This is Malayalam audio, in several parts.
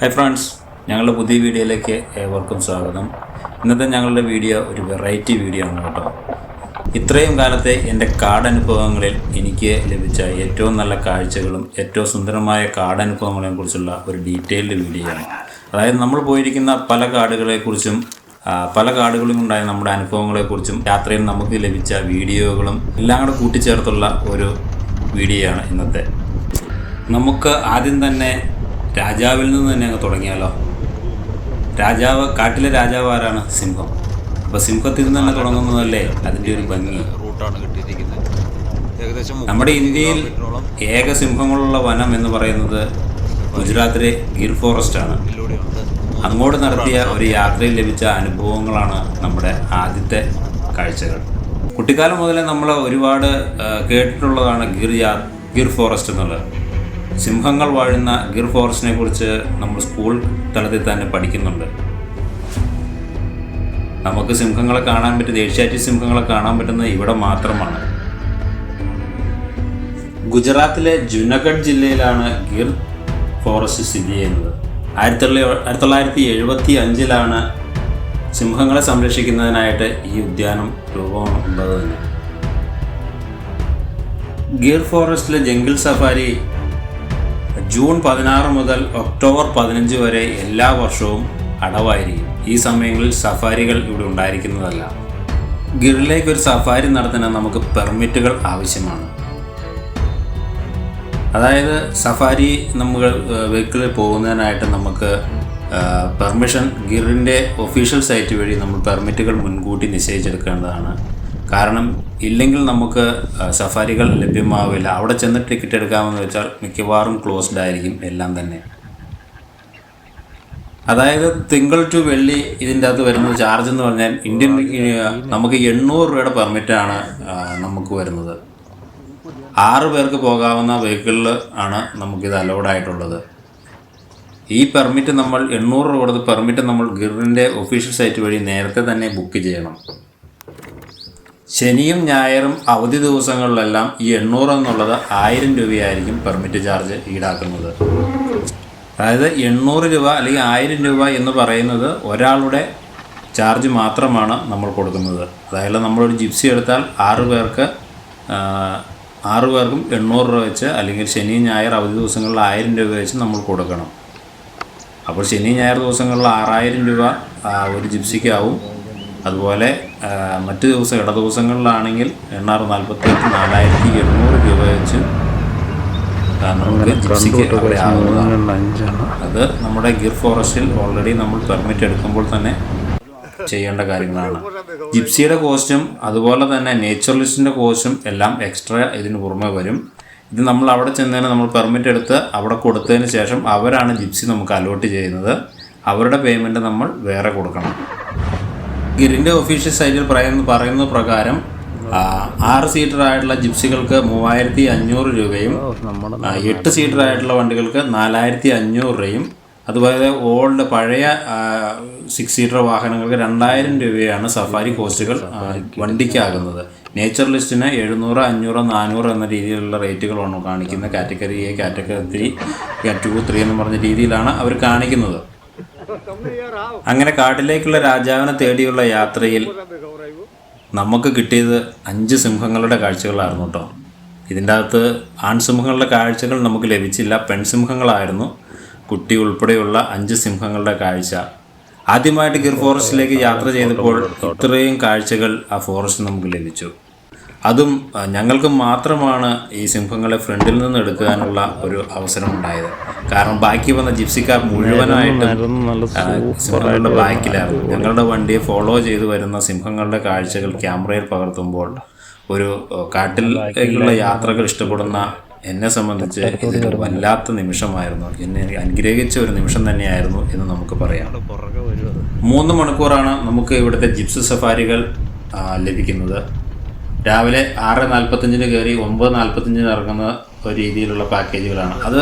ഹായ് ഫ്രണ്ട്സ്, ഞങ്ങളുടെ പുതിയ വീഡിയോയിലേക്ക് ഏവർക്കും സ്വാഗതം. ഇന്നത്തെ ഞങ്ങളുടെ വീഡിയോ ഒരു വെറൈറ്റി വീഡിയോ ആണ് കേട്ടോ. ഇത്രയും കാലത്തെ എൻ്റെ കാടനുഭവങ്ങളിൽ എനിക്ക് ലഭിച്ച ഏറ്റവും നല്ല കാഴ്ചകളും ഏറ്റവും സുന്ദരമായ കാടനുഭവങ്ങളെ കുറിച്ചുള്ള ഒരു ഡീറ്റെയിൽഡ് വീഡിയോ ആണ്. അതായത് നമ്മൾ പോയിരിക്കുന്ന പല കാടുകളെക്കുറിച്ചും പല കാടുകളിലും ഉണ്ടായ നമ്മുടെ അനുഭവങ്ങളെക്കുറിച്ചും യാത്രയിൽ നമുക്ക് ലഭിച്ച വീഡിയോകളും എല്ലാം കൂടെ കൂട്ടിച്ചേർത്തുള്ള ഒരു വീഡിയോ ആണ് ഇന്നത്തെ. നമുക്ക് ആദ്യം തന്നെ രാജാവിൽ നിന്ന് തന്നെ അങ്ങ് തുടങ്ങിയാലോ. കാട്ടിലെ രാജാവ് ആരാണ്? സിംഹം. അപ്പോൾ സിംഹത്തിൽ നിന്ന് തന്നെ തുടങ്ങുന്നതല്ലേ അതിൻ്റെ ഒരു ഭംഗി. നമ്മുടെ ഇന്ത്യയിൽ ഏക സിംഹങ്ങളുള്ള വനം എന്ന് പറയുന്നത് ഗുജറാത്തിലെ ഗിർ ഫോറസ്റ്റ് ആണ്. അങ്ങോട്ട് നടത്തിയ ഒരു യാത്രയിൽ ലഭിച്ച അനുഭവങ്ങളാണ് നമ്മുടെ ആദ്യത്തെ കാഴ്ചകൾ. കുട്ടിക്കാലം മുതലേ നമ്മൾ ഒരുപാട് കേട്ടിട്ടുള്ളതാണ് ഗിർ ഫോറസ്റ്റ് എന്നുള്ളത്. സിംഹങ്ങൾ വാഴുന്ന ഗിർ ഫോറസ്റ്റിനെ കുറിച്ച് നമ്മൾ സ്കൂൾ തലത്തിൽ തന്നെ പഠിക്കുന്നുണ്ട്. നമുക്ക് സിംഹങ്ങളെ കാണാൻ പറ്റും, ഏഷ്യാറ്റിക് സിംഹങ്ങളെ കാണാൻ പറ്റുന്നത് ഇവിടെ മാത്രമാണ്. ഗുജറാത്തിലെ ജുനഗഡ് ജില്ലയിലാണ് ഗിർ ഫോറസ്റ്റ് സ്ഥിതി ചെയ്യുന്നത്. 1975 സിംഹങ്ങളെ സംരക്ഷിക്കുന്നതിനായിട്ട് ഈ ഉദ്യാനം രൂപം കൊണ്ടത് തന്നെ. ഗിർ ഫോറസ്റ്റിലെ ജംഗിൾ സഫാരി ജൂൺ 16 മുതൽ ഒക്ടോബർ 15 വരെ എല്ലാ വർഷവും അടവായിരിക്കും. ഈ സമയങ്ങളിൽ സഫാരികൾ ഇവിടെ ഉണ്ടായിരിക്കുന്നതല്ല. ഗിറിലേക്ക് ഒരു സഫാരി നടത്താൻ നമുക്ക് പെർമിറ്റുകൾ ആവശ്യമാണ്. അതായത് സഫാരി നമ്മൾ വെഹിക്കിളിൽ പോകുന്നതിനായിട്ട് നമുക്ക് പെർമിഷൻ ഗിറിൻ്റെ ഒഫീഷ്യൽ സൈറ്റ് വഴി നമ്മൾ പെർമിറ്റുകൾ മുൻകൂട്ടി നിശ്ചയിച്ചെടുക്കേണ്ടതാണ്. കാരണം ഇല്ലെങ്കിൽ നമുക്ക് സഫാരികൾ ലഭ്യമാവില്ല. അവിടെ ചെന്ന് ടിക്കറ്റ് എടുക്കാമെന്ന് വെച്ചാൽ മിക്കവാറും ക്ലോസ്ഡ് ആയിരിക്കും എല്ലാം തന്നെ. അതായത് തിങ്കൾ ടു വെള്ളി ഇതിൻ്റെ അകത്ത് വരുന്നത് ചാർജ് എന്ന് പറഞ്ഞാൽ നമുക്ക് 800 രൂപയുടെ പെർമിറ്റാണ് നമുക്ക് വരുന്നത്. 6 പേർക്ക് പോകാവുന്ന വെഹിക്കിളിൽ ആണ് നമുക്കിത് അലൗഡ് ആയിട്ടുള്ളത്. ഈ പെർമിറ്റ് നമ്മൾ 800 രൂപ കൊടുത്ത് പെർമിറ്റ് നമ്മൾ ഗിറിൻ്റെ ഒഫീഷ്യൽ സൈറ്റ് വഴി നേരത്തെ തന്നെ ബുക്ക് ചെയ്യണം. ശനിയും ഞായറും അവധി ദിവസങ്ങളിലെല്ലാം ഈ 800 എന്നുള്ളത് 1000 രൂപയായിരിക്കും പെർമിറ്റ് ചാർജ് ഈടാക്കുന്നത്. അതായത് 800 രൂപ അല്ലെങ്കിൽ 1000 രൂപ എന്ന് പറയുന്നത് ഒരാളുടെ ചാർജ് മാത്രമാണ് നമ്മൾ കൊടുക്കുന്നത്. അതായത് നമ്മളൊരു ജിപ്സി എടുത്താൽ 6 പേർക്കും 800 രൂപ വെച്ച്, അല്ലെങ്കിൽ ശനി ഞായർ അവധി ദിവസങ്ങളിൽ 1000 രൂപ വെച്ച് നമ്മൾ കൊടുക്കണം. അപ്പോൾ ശനി ഞായർ ദിവസങ്ങളിൽ 6000 രൂപ ഒരു ജിപ്സിക്ക് ആവും. അതുപോലെ മറ്റ് ദിവസം ഇട ദിവസങ്ങളിലാണെങ്കിൽ 48,4800 രൂപ വെച്ച് നമുക്ക് ജിപ്സിക്ക് അവിടെ ആവുന്നതാണ്. അത് നമ്മുടെ ഗിർ ഫോറസ്റ്റിൽ ഓൾറെഡി നമ്മൾ പെർമിറ്റ് എടുക്കുമ്പോൾ തന്നെ ചെയ്യേണ്ട കാര്യങ്ങളാണ്. ജിപ്സിയുടെ കോസ്റ്റും അതുപോലെ തന്നെ നേച്ചറലിസ്റ്റിൻ്റെ കോസ്റ്റും എല്ലാം എക്സ്ട്രാ ഇതിന് പുറമെ വരും. ഇത് നമ്മൾ അവിടെ ചെന്നതിന് നമ്മൾ പെർമിറ്റ് എടുത്ത് അവിടെ കൊടുത്തതിന് ശേഷം അവരാണ് ജിപ്സി നമുക്ക് അലോട്ട് ചെയ്യുന്നത്. അവരുടെ പേയ്മെൻറ്റ് നമ്മൾ വേറെ കൊടുക്കണം. ഗിറിൻ്റെ ഒഫീഷ്യൽ സൈറ്റിൽ പറയുന്ന പ്രകാരം 6 സീറ്റർ ആയിട്ടുള്ള ജിപ്സികൾക്ക് 3500 രൂപയും 8 സീറ്റർ ആയിട്ടുള്ള വണ്ടികൾക്ക് 4500 രൂപയും, അതുപോലെ പഴയ 6 സീറ്റർ വാഹനങ്ങൾക്ക് 2000 രൂപയാണ് സഫാരി കോസ്റ്റുകൾ വണ്ടിക്കാകുന്നത്. നേച്ചറലിസ്റ്റിന് 700, 500, 400 എന്ന രീതിയിലുള്ള റേറ്റുകളാണ് കാണിക്കുന്നത്. കാറ്റഗറി എ, കാറ്റഗറി 2, 3 എന്ന് പറഞ്ഞ രീതിയിലാണ് അവർ കാണിക്കുന്നത്. അങ്ങനെ കാട്ടിലേക്കുള്ള രാജാവിനെ തേടിയുള്ള യാത്രയിൽ നമുക്ക് കിട്ടിയത് 5 സിംഹങ്ങളുടെ കാഴ്ചകളായിരുന്നു കേട്ടോ. ഇതിൻ്റെ അകത്ത് ആൺസിംഹങ്ങളുടെ കാഴ്ചകൾ നമുക്ക് ലഭിച്ചില്ല, പെൺസിംഹങ്ങളായിരുന്നു. കുട്ടി ഉൾപ്പെടെയുള്ള 5 സിംഹങ്ങളുടെ കാഴ്ച. ആദ്യമായിട്ട് ഗിർ ഫോറസ്റ്റിലേക്ക് യാത്ര ചെയ്തപ്പോൾ ഇത്രയും കാഴ്ചകൾ ആ ഫോറസ്റ്റ് നമുക്ക് ലഭിച്ചു. അതും ഞങ്ങൾക്ക് മാത്രമാണ് ഈ സിംഹങ്ങളെ ഫ്രണ്ടിൽ നിന്ന് എടുക്കാനുള്ള ഒരു അവസരം ഉണ്ടായത്. കാരണം ബാക്കി വന്ന ജിപ്സിക്കാർ മുഴുവനായിട്ടും സിംഹങ്ങളുടെ ബാക്കിലായിരുന്നു. ഞങ്ങളുടെ വണ്ടിയെ ഫോളോ ചെയ്ത് വരുന്ന സിംഹങ്ങളുടെ കാഴ്ചകൾ ക്യാമറയിൽ പകർത്തുമ്പോൾ ഒരു കാട്ടിലേക്കുള്ള യാത്രകൾ ഇഷ്ടപ്പെടുന്ന എന്നെ സംബന്ധിച്ച് ഇതൊരു വല്ലാത്ത നിമിഷമായിരുന്നു. എന്നെ അനുഗ്രഹിച്ച ഒരു നിമിഷം തന്നെയായിരുന്നു എന്ന് നമുക്ക് പറയാം. 3 മണിക്കൂറാണ് നമുക്ക് ഇവിടുത്തെ ജിപ്സി സഫാരികൾ ലഭിക്കുന്നത്. രാവിലെ 6:45 കയറി 9:45 ഇറങ്ങുന്ന ഒരു രീതിയിലുള്ള പാക്കേജുകളാണ്. അത്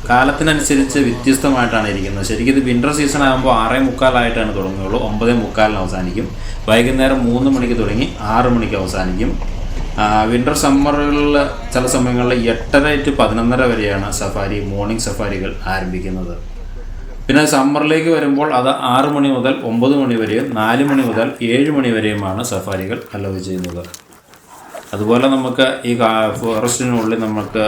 കാലത്തിനനുസരിച്ച് വ്യത്യസ്തമായിട്ടാണ് ഇരിക്കുന്നത്. ശരിക്കും ഇത് വിൻ്റർ സീസൺ ആകുമ്പോൾ 6:45 തുടങ്ങുകയുള്ളൂ, 9:45 അവസാനിക്കും. വൈകുന്നേരം 3 മണിക്ക് തുടങ്ങി 6 മണിക്ക് അവസാനിക്കും. വിൻ്റർ സമ്മറുകളിൽ ചില സമയങ്ങളിൽ 8:30 to 11:30 വരെയാണ് മോർണിംഗ് സഫാരികൾ ആരംഭിക്കുന്നത്. പിന്നെ സമ്മറിലേക്ക് വരുമ്പോൾ അത് 6 മണി മുതൽ 9 മണി വരെയും 4 മണി മുതൽ 7 മണി വരെയുമാണ് സഫാരികൾ അലൗ ചെയ്യുന്നത്. അതുപോലെ നമുക്ക് ഈ ഫോറസ്റ്റിനുള്ളിൽ നമുക്ക്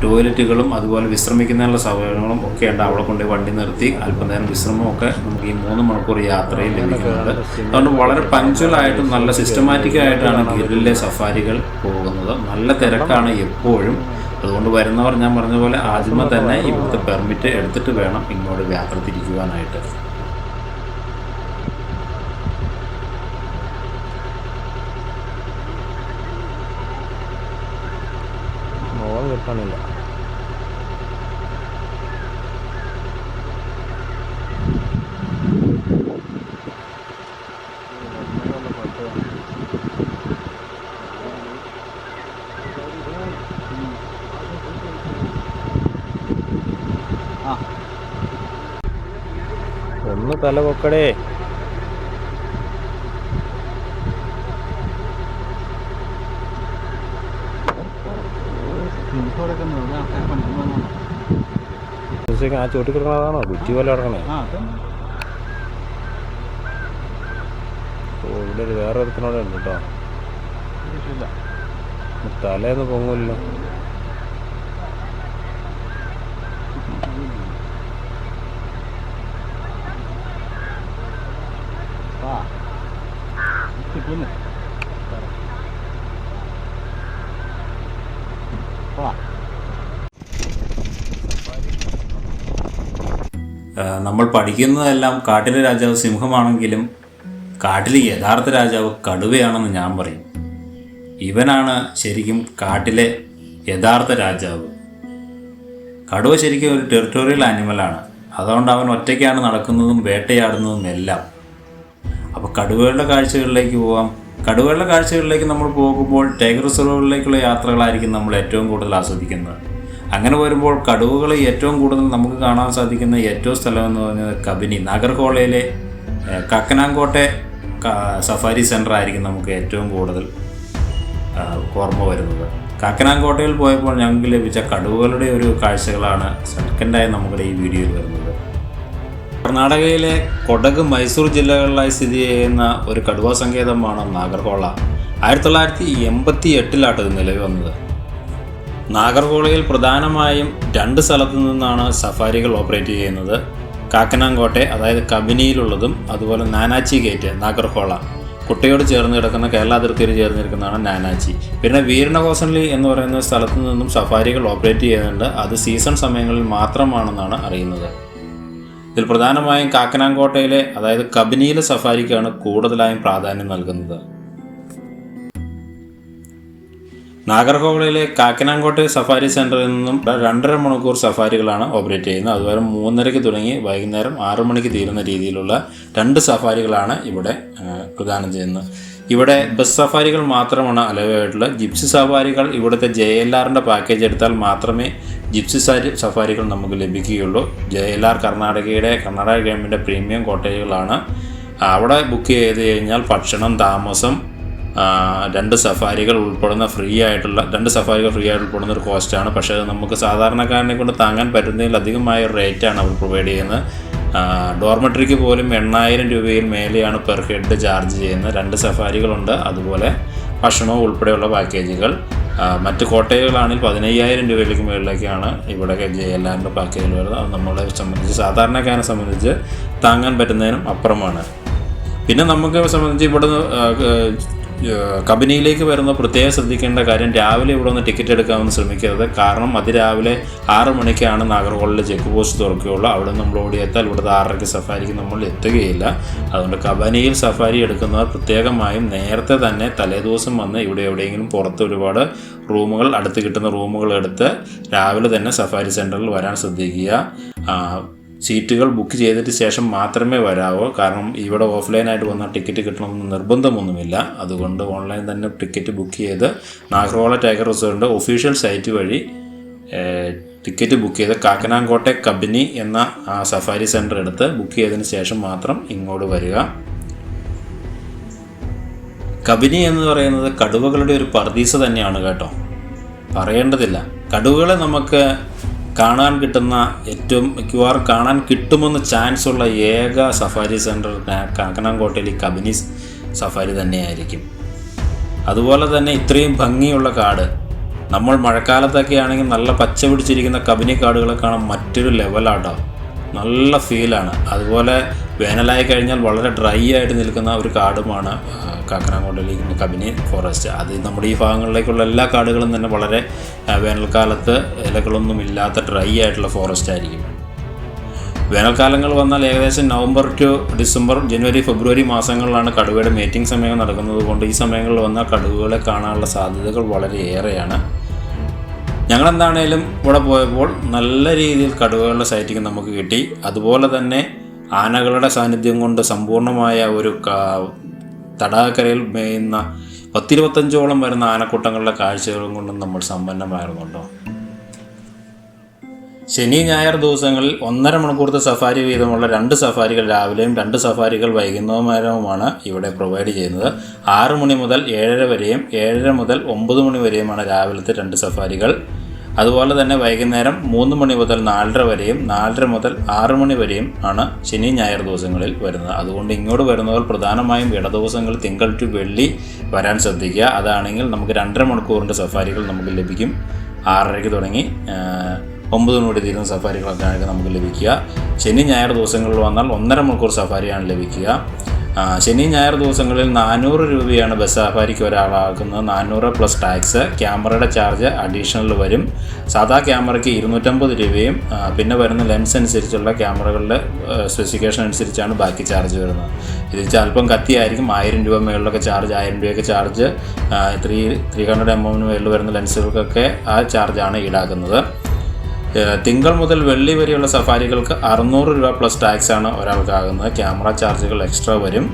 ടോയ്ലറ്റുകളും അതുപോലെ വിശ്രമിക്കുന്നതിനുള്ള സൗകര്യങ്ങളും ഒക്കെ ഉണ്ട്. അവിടെ കൊണ്ട് വണ്ടി നിർത്തി അല്പനേരം വിശ്രമമൊക്കെ നമുക്ക് ഈ 3 മണിക്കൂർ യാത്രയിൽ ലഭിക്കുന്നുണ്ട്. അതുകൊണ്ട് വളരെ പഞ്ച്വലായിട്ടും നല്ല സിസ്റ്റമാറ്റിക്കായിട്ടാണ് ഗിറിലെ സഫാരികൾ പോകുന്നത്. നല്ല തിരക്കാണ് എപ്പോഴും. അതുകൊണ്ട് വരുന്നവർ ഞാൻ പറഞ്ഞ പോലെ ആദ്യമേ തന്നെ ഇവിടുത്തെ പെർമിറ്റ് എടുത്തിട്ട് വേണം ഇങ്ങോട്ട് യാത്ര തിരിക്കുവാനായിട്ട്. കിട്ടാനില്ല. ഒന്ന് തല പൊക്കടേ. ആ ചോട്ടി കിടക്കണതാണോ കുറ്റി പോലെ കിടക്കണേ? ഓ ഇവിടെ ഒരു വേറെ ഒരുത്തിനോടെ ഉണ്ട് കേട്ടോ. തലേന്ന് പൊങ്ങില്ലോ. നമ്മൾ പഠിക്കുന്നതെല്ലാം കാട്ടിലെ രാജാവ് സിംഹമാണെങ്കിലും കാട്ടിലെ യഥാർത്ഥ രാജാവ് കടുവയാണെന്ന് ഞാൻ പറയും. ഇവനാണ് ശരിക്കും കാട്ടിലെ യഥാർത്ഥ രാജാവ്. കടുവ ശരിക്കും ഒരു ടെറിട്ടോറിയൽ ആനിമലാണ്. അതുകൊണ്ട് അവൻ ഒറ്റയ്ക്കാണ് നടക്കുന്നതും വേട്ടയാടുന്നതും എല്ലാം. അപ്പോൾ കടുവകളുടെ കാഴ്ചകളിലേക്ക് പോവാം. കടുവകളുടെ കാഴ്ചകളിലേക്ക് നമ്മൾ പോകുമ്പോൾ ടൈഗർ റിസർവുകളിലേക്കുള്ള യാത്രകളായിരിക്കും നമ്മൾ ഏറ്റവും കൂടുതൽ ആസ്വദിക്കുന്നത്. അങ്ങനെ വരുമ്പോൾ കടുവകൾ ഏറ്റവും കൂടുതൽ നമുക്ക് കാണാൻ സാധിക്കുന്ന ഏറ്റവും സ്ഥലം എന്ന് പറഞ്ഞത് കബിനി, നാഗർഹോളയിലെ കക്കനാങ്കോട്ടെ സഫാരി സെൻ്റർ ആയിരിക്കും നമുക്ക് ഏറ്റവും കൂടുതൽ ഓർമ്മ വരുന്നത്. കാക്കനാങ്കോട്ടയിൽ പോയപ്പോൾ ഞങ്ങൾക്ക് ലഭിച്ച കടുവകളുടെ ഒരു കാഴ്ചകളാണ് സെക്കൻഡായി നമ്മുടെ ഈ വീഡിയോയിൽ വരുന്നത്. കർണാടകയിലെ കൊടക്, മൈസൂർ ജില്ലകളിലായി സ്ഥിതി ചെയ്യുന്ന ഒരു കടുവ സങ്കേതമാണ് നാഗർഹോള. 1988 ഇത് നിലവിൽ വന്നത്. നാഗർഹോളയിൽ പ്രധാനമായും 2 സ്ഥലത്തു നിന്നാണ് സഫാരികൾ ഓപ്പറേറ്റ് ചെയ്യുന്നത്. കാക്കനാങ്കോട്ടെ, അതായത് കബിനിയിലുള്ളതും, അതുപോലെ നാനാച്ചി ഗേറ്റ്, നാഗർഹോള കുട്ടയോട് ചേർന്ന് കിടക്കുന്ന കേരള അതിർത്തിയിൽ ചേർന്നിരിക്കുന്നതാണ് നാനാച്ചി. പിന്നെ വീരണഹോസൻലി എന്ന് പറയുന്ന സ്ഥലത്തു നിന്നും സഫാരികൾ ഓപ്പറേറ്റ് ചെയ്യുന്നുണ്ട്. അത് സീസൺ സമയങ്ങളിൽ മാത്രമാണെന്നാണ് അറിയുന്നത്. ഇതിൽ പ്രധാനമായും കാക്കനാങ്കോട്ടയിലെ, അതായത് കബിനിയിലെ സഫാരിക്കാണ് കൂടുതലായും പ്രാധാന്യം നൽകുന്നത്. നാഗർഹോളയിലെ കാക്കനാങ്കോട്ടെ സഫാരി സെൻറ്ററിൽ നിന്നും 2.5 മണിക്കൂർ സഫാരികളാണ് ഓപ്പറേറ്റ് ചെയ്യുന്നത്. അതുപോലെ 3:30 തുടങ്ങി വൈകുന്നേരം 6 മണിക്ക് തീരുന്ന രീതിയിലുള്ള 2 സഫാരികളാണ് ഇവിടെ പ്രദാനം ചെയ്യുന്നത്. ഇവിടെ ബസ് സഫാരികൾ മാത്രമാണ് അലവായിട്ടുള്ളത്. ജിപ്സി സഫാരികൾ ഇവിടുത്തെ JLRൻ്റെ പാക്കേജ് എടുത്താൽ മാത്രമേ ജിപ്സി സഫാരികൾ നമുക്ക് ലഭിക്കുകയുള്ളൂ. JLR കർണാടക ഗവൺമെൻറ് പ്രീമിയം കോട്ടേജുകളാണ്. അവിടെ ബുക്ക് ചെയ്ത് കഴിഞ്ഞാൽ ഭക്ഷണം, താമസം, 2 സഫാരികൾ ഉൾപ്പെടുന്ന ഫ്രീ ആയിട്ടുള്ള ഉൾപ്പെടുന്ന ഒരു കോസ്റ്റാണ്. പക്ഷേ അത് നമുക്ക് സാധാരണക്കാരനെ കൊണ്ട് താങ്ങാൻ പറ്റുന്നതിലധികമായ ഒരു റേറ്റാണ് അവർ പ്രൊവൈഡ് ചെയ്യുന്നത്. ഡോർമെട്രിക്ക് പോലും 8,000 രൂപയിൽ മേലെയാണ് പെർ ഹെഡ് ചാർജ് ചെയ്യുന്നത്. 2 സഫാരികളുണ്ട്. അതുപോലെ ഭക്ഷണവും ഉൾപ്പെടെയുള്ള പാക്കേജുകൾ. മറ്റ് കോട്ടേജുകളാണെങ്കിൽ 15,000 രൂപയിലേക്ക് മുകളിലേക്കാണ് ഇവിടെ JLRൻ്റെ പാക്കേജുകൾ വരുന്നത്. അത് നമ്മളെ സംബന്ധിച്ച്, സാധാരണക്കാരനെ സംബന്ധിച്ച് താങ്ങാൻ പറ്റുന്നതിനും അപ്പുറമാണ്. പിന്നെ നമുക്ക് സംബന്ധിച്ച് ഇവിടെ കബിനിയിലേക്ക് വരുന്ന പ്രത്യേകം ശ്രദ്ധിക്കേണ്ട കാര്യം, രാവിലെ ഇവിടെ ഒന്ന് ടിക്കറ്റ് എടുക്കാമെന്ന് ശ്രമിക്കരുത്. കാരണം അതിരാവിലെ 6 മണിക്കാണ് നാഗർഹോളിലെ ചെക്ക് പോസ്റ്റ് തുറക്കുകയുള്ളൂ. അവിടെ നമ്മൾ ഓടിയെത്താൽ ഇവിടുത്തെ 6:30 സഫാരിക്ക് നമ്മൾ എത്തുകയില്ല. അതുകൊണ്ട് കബനിയിൽ സഫാരി എടുക്കുന്നവർ പ്രത്യേകമായും നേരത്തെ തന്നെ തലേദിവസം വന്ന് ഇവിടെ എവിടെയെങ്കിലും പുറത്ത് ഒരുപാട് റൂമുകൾ, അടുത്ത് കിട്ടുന്ന റൂമുകൾ എടുത്ത് രാവിലെ തന്നെ സഫാരി സെൻറ്ററിൽ വരാൻ ശ്രദ്ധിക്കുക. സീറ്റുകൾ ബുക്ക് ചെയ്തിട്ട് ശേഷം മാത്രമേ വരാവൂ. കാരണം ഇവിടെ ഓഫ്ലൈനായിട്ട് വന്നാൽ ടിക്കറ്റ് കിട്ടണമെന്ന് നിർബന്ധമൊന്നുമില്ല. അതുകൊണ്ട് ഓൺലൈൻ തന്നെ ടിക്കറ്റ് ബുക്ക് ചെയ്ത് നാഗർഹോള ടൈഗർ റിസർവിൻ്റെ ഒഫീഷ്യൽ സൈറ്റ് വഴി ടിക്കറ്റ് ബുക്ക് ചെയ്ത് കാക്കനാങ്കോട്ടെ കബിനി എന്ന സഫാരി സെൻറ്റർ എടുത്ത് ബുക്ക് ചെയ്തതിന് ശേഷം മാത്രം ഇങ്ങോട്ട് വരിക. കബിനി എന്ന് പറയുന്നത് കടുവകളുടെ ഒരു പർദീസ തന്നെയാണ് കേട്ടോ, പറയേണ്ടതില്ല. കടുവകളെ നമുക്ക് കാണാൻ കിട്ടുന്ന ഏറ്റവും മിക്കവാറും കാണാൻ കിട്ടുമെന്ന് ചാൻസ് ഉള്ള ഏക സഫാരി സെൻറ്റർ കാക്കനാംകോട്ടയിൽ ഈ കബനി സഫാരി തന്നെയായിരിക്കും. അതുപോലെ തന്നെ ഇത്രയും ഭംഗിയുള്ള കാട്, നമ്മൾ മഴക്കാലത്തൊക്കെ ആണെങ്കിൽ നല്ല പച്ച പിടിച്ചിരിക്കുന്ന കബനി കാടുകളെ കാണാൻ മറ്റൊരു ലെവലാട്ടോ, നല്ല ഫീലാണ്. അതുപോലെ വേനലായി കഴിഞ്ഞാൽ വളരെ ഡ്രൈ ആയിട്ട് നിൽക്കുന്ന ഒരു കാടുമാണ് കാക്കനാംകോട്ടയിലെ കബനി ഫോറസ്റ്റ്. അത് നമ്മുടെ ഈ ഭാഗങ്ങളിലേക്കുള്ള എല്ലാ കാടുകളും തന്നെ വളരെ വേനൽക്കാലത്ത് ഇലകളൊന്നും ഇല്ലാത്ത ഡ്രൈ ആയിട്ടുള്ള ഫോറസ്റ്റ് ആയിരിക്കും. വേനൽക്കാലങ്ങൾ വന്നാൽ ഏകദേശം നവംബർ ടു ഡിസംബർ, ജനുവരി, ഫെബ്രുവരി മാസങ്ങളിലാണ് കടുവയുടെ മേറ്റിംഗ് സമയം നടക്കുന്നത് കൊണ്ട് ഈ സമയങ്ങളിൽ വന്നാൽ കടുവകളെ കാണാനുള്ള സാധ്യതകൾ വളരെ ഏറെയാണ്. ഞങ്ങളെന്താണേലും ഇവിടെ പോയപ്പോൾ നല്ല രീതിയിൽ കടുവകളുടെ സൈറ്റിംഗ് നമുക്ക് കിട്ടി. അതുപോലെ തന്നെ ആനകളുടെ സാന്നിധ്യം കൊണ്ട് സമ്പൂർണ്ണമായ ഒരു തടാകക്കരയിൽ മേയുന്ന 10-25ഓളം വരുന്ന ആനക്കൂട്ടങ്ങളുടെ കാഴ്ചകളും കൊണ്ടും നമ്മൾ സമ്പന്നമായിരുന്നുണ്ടോ. ശനി ഞായർ ദിവസങ്ങളിൽ 1.5 മണിക്കൂറത്തെ സഫാരി വീതമുള്ള 2 സഫാരികൾ രാവിലെയും 2 സഫാരികൾ വൈകുന്നേരവുമാണ് ഇവിടെ പ്രൊവൈഡ് ചെയ്യുന്നത്. 6 മണി മുതൽ 7:30 വരെയും 7:30 മുതൽ 9 മണി വരെയുമാണ് രാവിലത്തെ 2 സഫാരികൾ. അതുപോലെ തന്നെ വൈകുന്നേരം 3 മണി മുതൽ 4:30 വരെയും 4:30 മുതൽ 6 മണി വരെയും ആണ് ശനി ഞായർ ദിവസങ്ങളിൽ വരുന്നത്. അതുകൊണ്ട് ഇങ്ങോട്ട് വരുന്നവർ പ്രധാനമായും ഇട ദിവസങ്ങളിൽ തിങ്കൾ ടു വെള്ളി വരാൻ ശ്രദ്ധിക്കുക. അതാണെങ്കിൽ നമുക്ക് 2.5 മണിക്കൂറിൻ്റെ സഫാരികൾ നമുക്ക് ലഭിക്കും. 6:30 തുടങ്ങി 9 മണി തീരുന്ന സഫാരികളൊക്കെ ആണെങ്കിൽ നമുക്ക് ലഭിക്കുക. ശനി ഞായർ ദിവസങ്ങളിൽ വന്നാൽ 1.5 മണിക്കൂർ സഫാരിയാണ് ലഭിക്കുക. ശനി ഞായർ ദിവസങ്ങളിൽ 400 രൂപയാണ് ബസ് സഫാരിക്ക് ഒരാളാക്കുന്നത്. 400 plus tax. ക്യാമറയുടെ ചാർജ് അഡീഷണൽ വരും. സാധാ ക്യാമറയ്ക്ക് 250 രൂപയും പിന്നെ വരുന്ന ലെൻസ് അനുസരിച്ചുള്ള ക്യാമറകളുടെ സ്പെസിഫിക്കേഷൻ അനുസരിച്ചാണ് ബാക്കി ചാർജ് വരുന്നത്. ഇത് അല്പം കത്തിയായിരിക്കും. 1000 രൂപ മുകളിലൊക്കെ ചാർജ്, 1000 രൂപയൊക്കെ ചാർജ്. 300 mm മുകളിൽ വരുന്ന ലെൻസുകൾക്കൊക്കെ ആ ചാർജാണ് ഈടാക്കുന്നത്. തിങ്കൾ മുതൽ വെള്ളി വരെയുള്ള സഫാരികൾക്ക് 600 രൂപ പ്ലസ് ടാക്സാണ് ഒരാൾക്കാകുന്നത്. ക്യാമറ ചാർജുകൾ എക്സ്ട്രാ വരും.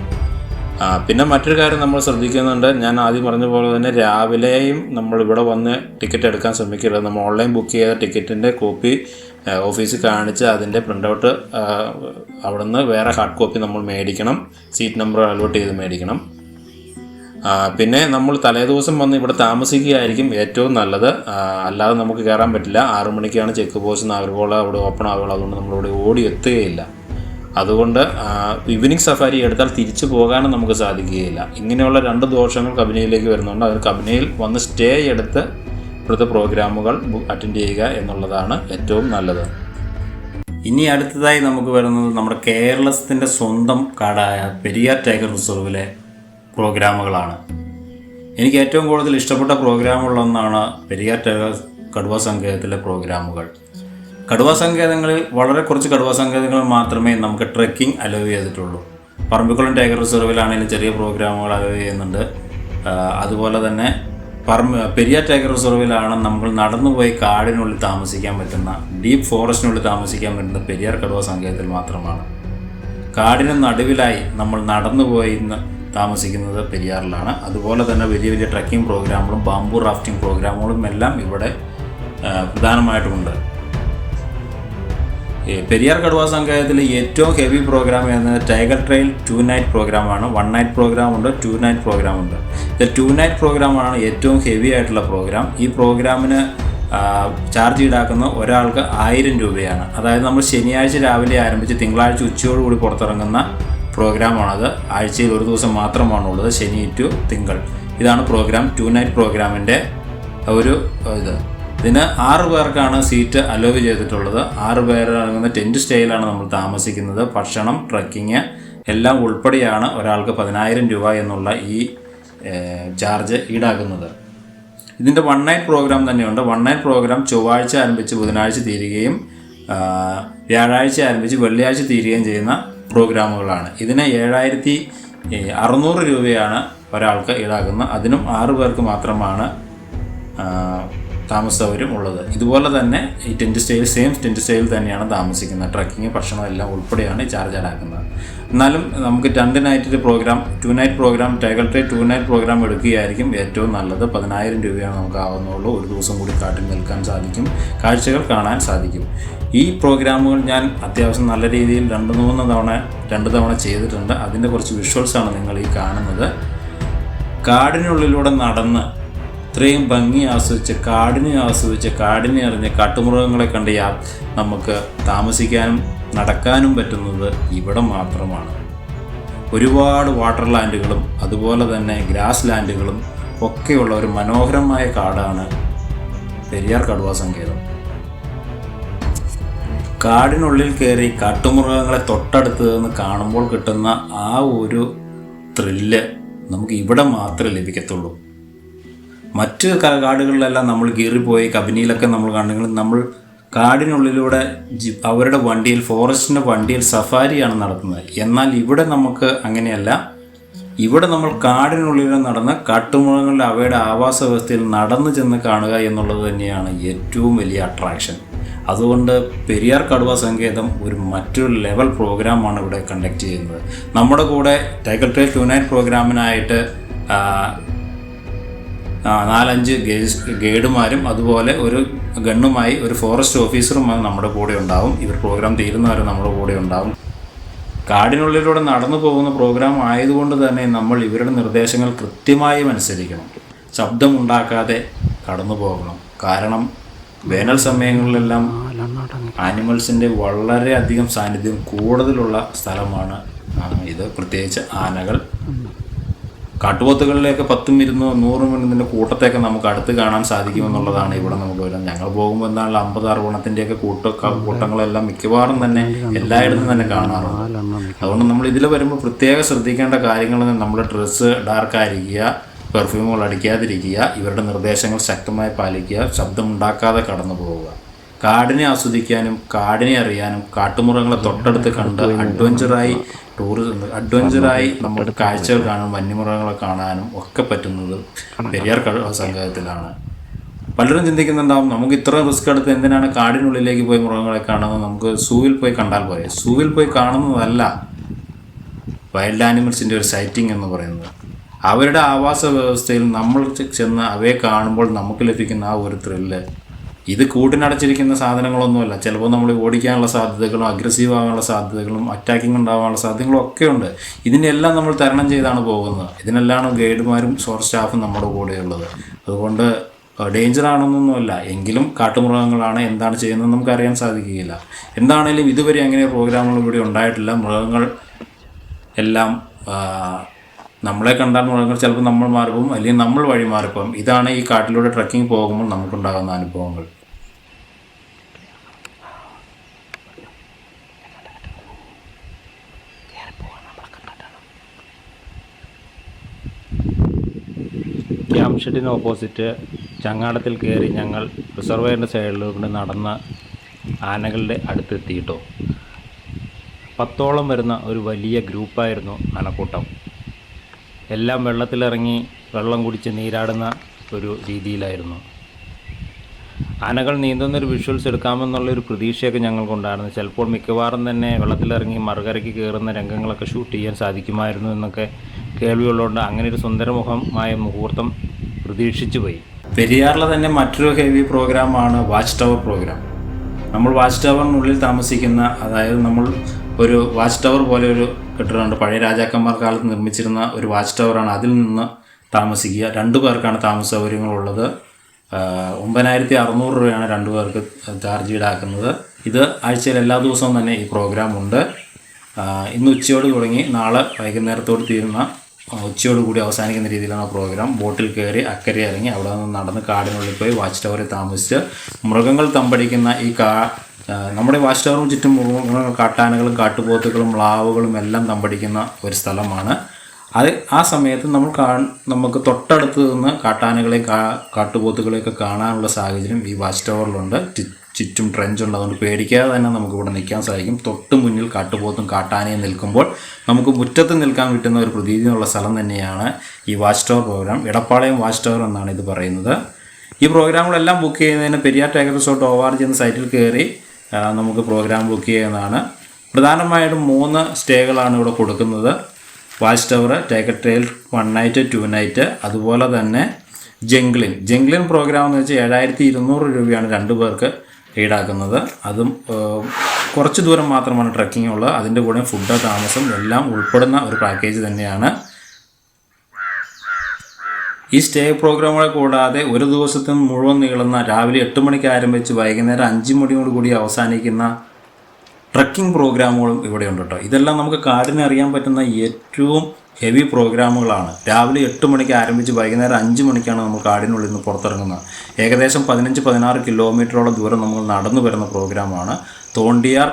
പിന്നെ മറ്റൊരു കാര്യം നമ്മൾ ശ്രദ്ധിക്കുന്നുണ്ട്, ഞാൻ ആദ്യം പറഞ്ഞ പോലെ തന്നെ രാവിലെയും നമ്മൾ ഇവിടെ വന്ന് ടിക്കറ്റ് എടുക്കാൻ ശ്രമിക്കരുത്. നമ്മൾ ഓൺലൈൻ ബുക്ക് ചെയ്ത ടിക്കറ്റിൻ്റെ കോപ്പി ഓഫീസിൽ കാണിച്ച് അതിൻ്റെ പ്രിൻ്റ് ഔട്ട് അവിടെ നിന്ന് വേറെ ഹാർഡ് കോപ്പി നമ്മൾ മേടിക്കണം. സീറ്റ് നമ്പർ അലോട്ട് ചെയ്ത് മേടിക്കണം. പിന്നെ നമ്മൾ തലേദിവസം വന്ന് ഇവിടെ താമസിക്കുകയായിരിക്കും ഏറ്റവും നല്ലത്. അല്ലാതെ നമുക്ക് കയറാൻ പറ്റില്ല. 6 മണിക്കാണ് ചെക്ക് പോസ്റ്റ് നാഗർകോള അവിടെ ഓപ്പൺ ആവുകയുള്ളൂ. അതുകൊണ്ട് നമ്മളിവിടെ ഓടി എത്തുകയില്ല. അതുകൊണ്ട് ഈവനിങ് സഫാരി എടുത്താൽ തിരിച്ചു പോകാനും നമുക്ക് സാധിക്കുകയില്ല. ഇങ്ങനെയുള്ള 2 ദോഷങ്ങൾ കബനിയിലേക്ക് വരുന്നുണ്ട്. അതിന് കബനിയിൽ വന്ന് സ്റ്റേ എടുത്ത് ഇവിടുത്തെ പ്രോഗ്രാമുകൾ അറ്റൻഡ് ചെയ്യുക എന്നുള്ളതാണ് ഏറ്റവും നല്ലത്. ഇനി അടുത്തതായി നമുക്ക് വരുന്നത് നമ്മുടെ കേരളത്തിൻ്റെ സ്വന്തം കാടായ പെരിയാർ ടൈഗർ റിസർവിലെ പ്രോഗ്രാമുകളാണ്. എനിക്ക് ഏറ്റവും കൂടുതൽ ഇഷ്ടപ്പെട്ട പ്രോഗ്രാമുകളൊന്നാണ് പെരിയാർ ടൈഗർ കടുവ സങ്കേതത്തിലെ പ്രോഗ്രാമുകൾ. കടുവ സങ്കേതങ്ങളിൽ വളരെ കുറച്ച് കടുവ സങ്കേതങ്ങളിൽ മാത്രമേ നമുക്ക് ട്രെക്കിംഗ് അലോ ചെയ്തിട്ടുള്ളൂ. പറമ്പിക്കുളം ടൈഗർ റിസർവിലാണെങ്കിലും ചെറിയ പ്രോഗ്രാമുകൾ അലോ ചെയ്യുന്നുണ്ട്. അതുപോലെ തന്നെ പെരിയാർ ടൈഗർ റിസർവിലാണ് നമ്മൾ നടന്നുപോയി കാടിനുള്ളിൽ താമസിക്കാൻ പറ്റുന്ന, ഡീപ്പ് ഫോറസ്റ്റിനുള്ളിൽ താമസിക്കാൻ പറ്റുന്ന പെരിയാർ കടുവ സങ്കേതത്തിൽ മാത്രമാണ്. കാടിന് നടുവിലായി നമ്മൾ നടന്നുപോയി താമസിക്കുന്നത് പെരിയാറിലാണ്. അതുപോലെ തന്നെ വലിയ വലിയ ട്രക്കിംഗ് പ്രോഗ്രാമുകളും ബാംബു റാഫ്റ്റിംഗ് പ്രോഗ്രാമുകളും എല്ലാം ഇവിടെ പ്രധാനമായിട്ടുമുണ്ട്. പെരിയാർ കടുവ സങ്കേതത്തിലെ ഏറ്റവും ഹെവി പ്രോഗ്രാം എന്നത് ടൈഗർ ട്രെയിൽ 2 നൈറ്റ് പ്രോഗ്രാമാണ്. 1 നൈറ്റ് പ്രോഗ്രാമുണ്ട്, 2 നൈറ്റ് പ്രോഗ്രാമുണ്ട്. ഇത് 2 നൈറ്റ് പ്രോഗ്രാമാണ് ഏറ്റവും ഹെവി ആയിട്ടുള്ള പ്രോഗ്രാം. ഈ പ്രോഗ്രാമിന് ചാർജ് ഈടാക്കുന്ന ഒരാൾക്ക് 1000 രൂപയാണ്. അതായത് നമ്മൾ ശനിയാഴ്ച രാവിലെ ആരംഭിച്ച് തിങ്കളാഴ്ച ഉച്ചയോടുകൂടി പുറത്തിറങ്ങുന്ന പ്രോഗ്രാമാണത്. ആഴ്ചയിൽ ഒരു ദിവസം മാത്രമാണുള്ളത്, ശനി ടു തിങ്കൾ. ഇതാണ് പ്രോഗ്രാം. 2 നൈറ്റ് പ്രോഗ്രാമിൻ്റെ ഒരു ഇതിന് 6 പേർക്കാണ് സീറ്റ് അലോവ് ചെയ്തിട്ടുള്ളത്. 6 പേരടങ്ങുന്ന ടെൻറ്റ് സ്റ്റേയിലാണ് നമ്മൾ താമസിക്കുന്നത്. ഭക്ഷണം, ട്രക്കിങ് എല്ലാം ഉൾപ്പെടെയാണ് ഒരാൾക്ക് 10000 രൂപ എന്നുള്ള ഈ ചാർജ് ഈടാക്കുന്നത്. ഇതിൻ്റെ 1 നൈറ്റ് പ്രോഗ്രാം തന്നെയുണ്ട്. 1 നൈറ്റ് പ്രോഗ്രാം ചൊവ്വാഴ്ച ആരംഭിച്ച് ബുധനാഴ്ച തീരുകയും വ്യാഴാഴ്ച ആരംഭിച്ച് വെള്ളിയാഴ്ച തീരുകയും ചെയ്യുന്ന പ്രോഗ്രാമുകളാണ്. ഇതിന് 7600 രൂപയാണ് ഒരാൾക്ക് ഈടാക്കുന്നത്. അതിനും 6 പേർക്ക് മാത്രമാണ് താമസ സൗകര്യം ഉള്ളത്. ഇതുപോലെ തന്നെ ഈ ടെൻറ്റ് സ്റ്റേയിൽ സെയിം ടെൻറ്റ് സ്റ്റേയിൽ തന്നെയാണ് താമസിക്കുന്നത്. ട്രക്കിങ്, ഭക്ഷണം എല്ലാം ഉൾപ്പെടെയാണ് ഈ ചാർജ് ഈടാക്കുന്നത്. എന്നാലും നമുക്ക് 2 night programme, 2 night programme, tiger trail 2 night programme എടുക്കുകയായിരിക്കും ഏറ്റവും നല്ലത്. 10000 രൂപയാണ് നമുക്ക് ആവുന്നുള്ളൂ. ഒരു ദിവസം കൂടി കാട്ടിൽ നിൽക്കാൻ സാധിക്കും, കാഴ്ചകൾ കാണാൻ സാധിക്കും. ഈ പ്രോഗ്രാമുകൾ ഞാൻ അത്യാവശ്യം നല്ല രീതിയിൽ 2 തവണ ചെയ്തിട്ടുണ്ട്. അതിൻ്റെ കുറച്ച് വിഷ്വൽസാണ് നിങ്ങൾ ഈ കാണുന്നത്. കാടിനുള്ളിലൂടെ നടന്ന് ഇത്രയും ഭംഗി ആസ്വദിച്ച് കാടിനെ അറിഞ്ഞ് കാട്ടുമൃഗങ്ങളെ കണ്ട് നമുക്ക് താമസിക്കാനും നടക്കാനും പറ്റുന്നത് ഇവിടെ മാത്രമാണ്. ഒരുപാട് വാട്ടർ ലാൻഡുകളും അതുപോലെ തന്നെ ഗ്രാസ് ലാൻഡുകളും ഒക്കെയുള്ള ഒരു മനോഹരമായ കാടാണ് പെരിയാർ കടുവാ സങ്കേതം. കാടിനുള്ളിൽ കയറി കാട്ടുമൃഗങ്ങളെ തൊട്ടടുത്ത് നിന്ന് കാണുമ്പോൾ കിട്ടുന്ന ആ ഒരു ത്രില്ല് നമുക്ക് ഇവിടെ മാത്രമേ ലഭിക്കത്തുള്ളൂ. മറ്റ് കാടുകളിലെല്ലാം നമ്മൾ കീറിപ്പോയി കബനിയിലൊക്കെ നമ്മൾ കണ്ടെങ്കിൽ നമ്മൾ കാടിനുള്ളിലൂടെ അവരുടെ വണ്ടിയിൽ ഫോറസ്റ്റിൻ്റെ വണ്ടിയിൽ സഫാരിയാണ് നടത്തുന്നത്. എന്നാൽ ഇവിടെ നമുക്ക് അങ്ങനെയല്ല. ഇവിടെ നമ്മൾ കാടിനുള്ളിൽ നടന്ന് കാട്ടുമൃഗങ്ങളുടെ അവയുടെ ആവാസ വ്യവസ്ഥയിൽ നടന്നു ചെന്ന് കാണുക എന്നുള്ളത് തന്നെയാണ് ഏറ്റവും വലിയ അട്രാക്ഷൻ. അതുകൊണ്ട് പെരിയാർ കടുവാ സങ്കേതം മറ്റൊരു ലെവൽ പ്രോഗ്രാമാണ് ഇവിടെ കണ്ടക്ട് ചെയ്യുന്നത്. നമ്മുടെ കൂടെ ടൈഗർ ട്രെയിൽ 2 നൈറ്റ് പ്രോഗ്രാമിനായിട്ട് 4-5 ഗൈഡുമാരും അതുപോലെ ഒരു ഗണ്ണുമായി ഒരു ഫോറസ്റ്റ് ഓഫീസറും നമ്മുടെ കൂടെ ഉണ്ടാവും. ഇവർ പ്രോഗ്രാം തീരുന്നവരെ നമ്മുടെ കൂടെ ഉണ്ടാവും. കാടിനുള്ളിലൂടെ നടന്നു പോകുന്ന പ്രോഗ്രാം ആയതുകൊണ്ട് തന്നെ നമ്മൾ ഇവരുടെ നിർദ്ദേശങ്ങൾ കൃത്യമായും അനുസരിക്കണം. ശബ്ദമുണ്ടാക്കാതെ കടന്നു പോകണം. കാരണം വേനൽ സമയങ്ങളിലെല്ലാം ആനിമൽസിൻ്റെ വളരെയധികം സാന്നിധ്യം കൂടുതലുള്ള സ്ഥലമാണ് ഇത്. പ്രത്യേകിച്ച് ആനകൾ, കാട്ടുപോത്തുകളിലേക്ക് 10-100 കൂട്ടത്തെയൊക്കെ നമുക്ക് അടുത്ത് കാണാൻ സാധിക്കുമെന്നുള്ളതാണ് ഇവിടെ നമുക്ക് വരുന്നത്. ഞങ്ങൾ പോകുമ്പോൾ എന്താണ് 50-60 കൂട്ടങ്ങളെല്ലാം മിക്കവാറും തന്നെ എല്ലായിടത്തും തന്നെ കാണാറുണ്ട്. അതുകൊണ്ട് നമ്മൾ ഇതിൽ വരുമ്പോൾ പ്രത്യേകം ശ്രദ്ധിക്കേണ്ട കാര്യങ്ങൾ നമ്മുടെ ഡ്രസ്സ് ഡാർക്കായിരിക്കുക, പെർഫ്യൂമുകൾ അടിക്കാതിരിക്കുക, ഇവരുടെ നിർദ്ദേശങ്ങൾ ശക്തമായി പാലിക്കുക, ശബ്ദമുണ്ടാക്കാതെ കടന്നു പോവുക. കാടിനെ ആസ്വദിക്കാനും കാടിനെ അറിയാനും കാട്ടുമൃഗങ്ങളെ തൊട്ടടുത്ത് കണ്ട് അഡ്വഞ്ചറായി നമുക്ക് കാഴ്ചകൾ കാണാനും വന്യമൃഗങ്ങളെ കാണാനും ഒക്കെ പറ്റുന്നത് പെരിയാർ കടുവാ സങ്കേതത്തിലാണ്. പലരും ചിന്തിക്കുന്നുണ്ടാവും, നമുക്ക് ഇത്ര റിസ്ക് എടുത്ത് എന്തിനാണ് കാടിനുള്ളിലേക്ക് പോയി മൃഗങ്ങളെ കാണുന്നത്, നമുക്ക് സൂവിൽ പോയി കണ്ടാൽ പോരെ. സൂവിൽ പോയി കാണുന്നതല്ല വൈൽഡ് ആനിമൽസിൻ്റെ ഒരു സൈറ്റിംഗ് എന്ന് പറയുന്നത്. അവരുടെ ആവാസ വ്യവസ്ഥയിൽ നമ്മൾ ചെന്ന് അവയെ കാണുമ്പോൾ നമുക്ക് ലഭിക്കുന്ന ആ ഒരു ത്രില്ല് ഇത് കൂട്ടിനടച്ചിരിക്കുന്ന സാധനങ്ങളൊന്നുമല്ല. ചിലപ്പോൾ നമ്മൾ ഓടിക്കാനുള്ള സാധ്യതകളും അഗ്രസീവ് ആകാനുള്ള സാധ്യതകളും അറ്റാക്കിംഗ് ഉണ്ടാകാനുള്ള സാധ്യതകളും ഒക്കെ ഉണ്ട്. ഇതിനെല്ലാം നമ്മൾ തരണം ചെയ്താണ് പോകുന്നത്. ഇതിനെല്ലാം ഗൈഡുമാരും സ്റ്റാഫും നമ്മുടെ കൂടെയുള്ളത്. അതുകൊണ്ട് ഡേഞ്ചർ ആണെന്നൊന്നുമല്ല, എങ്കിലും കാട്ടുമൃഗങ്ങളാണ്, എന്താണ് ചെയ്യുന്നത് നമുക്കറിയാൻ സാധിക്കുകയില്ല. എന്താണേലും ഇതുവരെ അങ്ങനെ പ്രോഗ്രാമുകൾ ഇവിടെ ഉണ്ടായിട്ടില്ല. മൃഗങ്ങൾ എല്ലാം നമ്മളെ കണ്ടാൽ മൃഗങ്ങൾ ചിലപ്പോൾ നമ്മൾ മാറിപ്പോകും, അല്ലെങ്കിൽ നമ്മൾ വഴി മാറിപ്പോകും. ഇതാണ് ഈ കാട്ടിലൂടെ ട്രക്കിംഗ് പോകുമ്പോൾ നമുക്കുണ്ടാകുന്ന അനുഭവങ്ങൾ. ക്യാമ്പ് ഷെഡിന് ഓപ്പോസിറ്റ് ചങ്ങാടത്തിൽ കയറി ഞങ്ങൾ റിസർവയറിൻ്റെ സൈഡിലൂടെ നടന്ന് ആനകളുടെ അടുത്തെത്തിയിട്ടോ. 10ഓളം വരുന്ന ഒരു വലിയ ഗ്രൂപ്പായിരുന്നു ആനക്കൂട്ടം. എല്ലാം വെള്ളത്തിലിറങ്ങി വെള്ളം കുടിച്ച് നീരാടുന്ന ഒരു രീതിയിലായിരുന്നു. ആനകൾ നീന്തുന്നൊരു വിഷ്വൽസ് എടുക്കാമെന്നുള്ളൊരു പ്രതീക്ഷയൊക്കെ ഞങ്ങൾക്കുണ്ടായിരുന്നു. ചിലപ്പോൾ മിക്കവാറും തന്നെ വെള്ളത്തിലിറങ്ങി മറുകരയ്ക്ക് കയറുന്ന രംഗങ്ങളൊക്കെ ഷൂട്ട് ചെയ്യാൻ സാധിക്കുമായിരുന്നു എന്നൊക്കെ കേൾവിയുള്ളതുകൊണ്ട് അങ്ങനെ ഒരു സുന്ദരമുഖമായ മുഹൂർത്തം പ്രതീക്ഷിച്ചു പോയി. പെരിയാറിലെ തന്നെ മറ്റൊരു ഹെവി പ്രോഗ്രാമാണ് വാച്ച് ടവർ പ്രോഗ്രാം. നമ്മൾ വാച്ച് ടവറിനുള്ളിൽ താമസിക്കുന്ന, അതായത് നമ്മൾ ഒരു വാച്ച് ടവർ പോലെ ഒരു കെട്ടിടമുണ്ട്. പഴയ രാജാക്കന്മാർ കാലത്ത് നിർമ്മിച്ചിരുന്ന ഒരു വാച്ച് ടവറാണ്. അതിൽ നിന്ന് താമസിക്കുക. 2 പേർക്കാണ് താമസ സൗകര്യങ്ങളുള്ളത്. 9600 രൂപയാണ് 2 പേർക്ക് ചാർജ് ഈടാക്കുന്നത്. ഇത് ആഴ്ചയിൽ എല്ലാ ദിവസവും തന്നെ ഈ പ്രോഗ്രാം ഉണ്ട്. ഇന്ന് ഉച്ചയോട് തുടങ്ങി നാളെ വൈകുന്നേരത്തോട് തീരുന്ന ഉച്ചയോടുകൂടി അവസാനിക്കുന്ന രീതിയിലാണ് പ്രോഗ്രാം. ബോട്ടിൽ കയറി അക്കരെ ഇറങ്ങി അവിടെ നിന്ന് നടന്ന് കാടിനുള്ളിൽ പോയി വാച്ച് ടവറിൽ താമസിച്ച് മൃഗങ്ങൾ തമ്പടിക്കുന്ന നമ്മുടെ വാച്ച് ടവറിന് ചുറ്റും കാട്ടാനകളും കാട്ടുപോത്തുകളും മ്ലാവുകളും എല്ലാം തമ്പടിക്കുന്ന ഒരു സ്ഥലമാണ്. ആ സമയത്ത് നമുക്ക് തൊട്ടടുത്ത് നിന്ന് കാട്ടാനകളെയും കാട്ടുപോത്തുകളെയൊക്കെ കാണാനുള്ള സാഹചര്യം ഈ വാച്ച് ടവറിലുണ്ട്. ചുറ്റും ട്രെഞ്ചുണ്ട്. അതുകൊണ്ട് പേടിക്കാതെ തന്നെ നമുക്കിവിടെ നിൽക്കാൻ സാധിക്കും. തൊട്ട് മുന്നിൽ കാട്ടുപോത്തും കാട്ടാനയും നിൽക്കുമ്പോൾ നമുക്ക് മുറ്റത്ത് നിൽക്കാൻ പറ്റുന്ന ഒരു പ്രതീതിയുള്ള സ്ഥലം തന്നെയാണ് ഈ watch tower programme. Idappalayam watch tower എന്നാണ് ഇത് പറയുന്നത്. ഈ പ്രോഗ്രാമുകളെല്ലാം ബുക്ക് ചെയ്യുന്നതിന് പെരിയാർ ടൈഗർ റിസോർട്ട് ORG എന്ന സൈറ്റിൽ കയറി നമുക്ക് പ്രോഗ്രാം ബുക്ക് ചെയ്യുന്നതാണ്. പ്രധാനമായിട്ടും 3 സ്റ്റേകളാണ് ഇവിടെ കൊടുക്കുന്നത്. Watch tower, tiger trail 1 night 2 night, അതുപോലെ തന്നെ ജംഗ്ലിൻ പ്രോഗ്രാം എന്ന് വെച്ചാൽ 7200 രൂപയാണ് 2 പേർക്ക് ഈടാക്കുന്നത്. അതും കുറച്ച് ദൂരം മാത്രമാണ് ട്രക്കിംഗ് ഉള്ളത്. അതിൻ്റെ കൂടെ ഫുഡ്, താമസം എല്ലാം ഉൾപ്പെടുന്ന ഒരു പാക്കേജ് തന്നെയാണ്. ഈ സ്റ്റേ പ്രോഗ്രാമുകളെ കൂടാതെ ഒരു ദിവസത്തിന് മുഴുവൻ നീളുന്ന രാവിലെ 8 മണിക്ക് ആരംഭിച്ച് വൈകുന്നേരം 5 മണിയോടുകൂടി അവസാനിക്കുന്ന ട്രക്കിംഗ് പ്രോഗ്രാമുകളും ഇവിടെ ഉണ്ട് കേട്ടോ. ഇതെല്ലാം നമുക്ക് കാടിനെ അറിയാൻ പറ്റുന്ന ഏറ്റവും ഹെവി പ്രോഗ്രാമുകളാണ്. രാവിലെ 8 മണിക്ക് ആരംഭിച്ച് വൈകുന്നേരം 5 മണിക്കാണ് നമ്മൾ കാടിനുള്ളിൽ നിന്ന് പുറത്തിറങ്ങുന്നത്. ഏകദേശം 15-16 കിലോമീറ്ററോളം ദൂരം നമ്മൾ നടന്നു വരുന്ന പ്രോഗ്രാമാണ് Thondiyar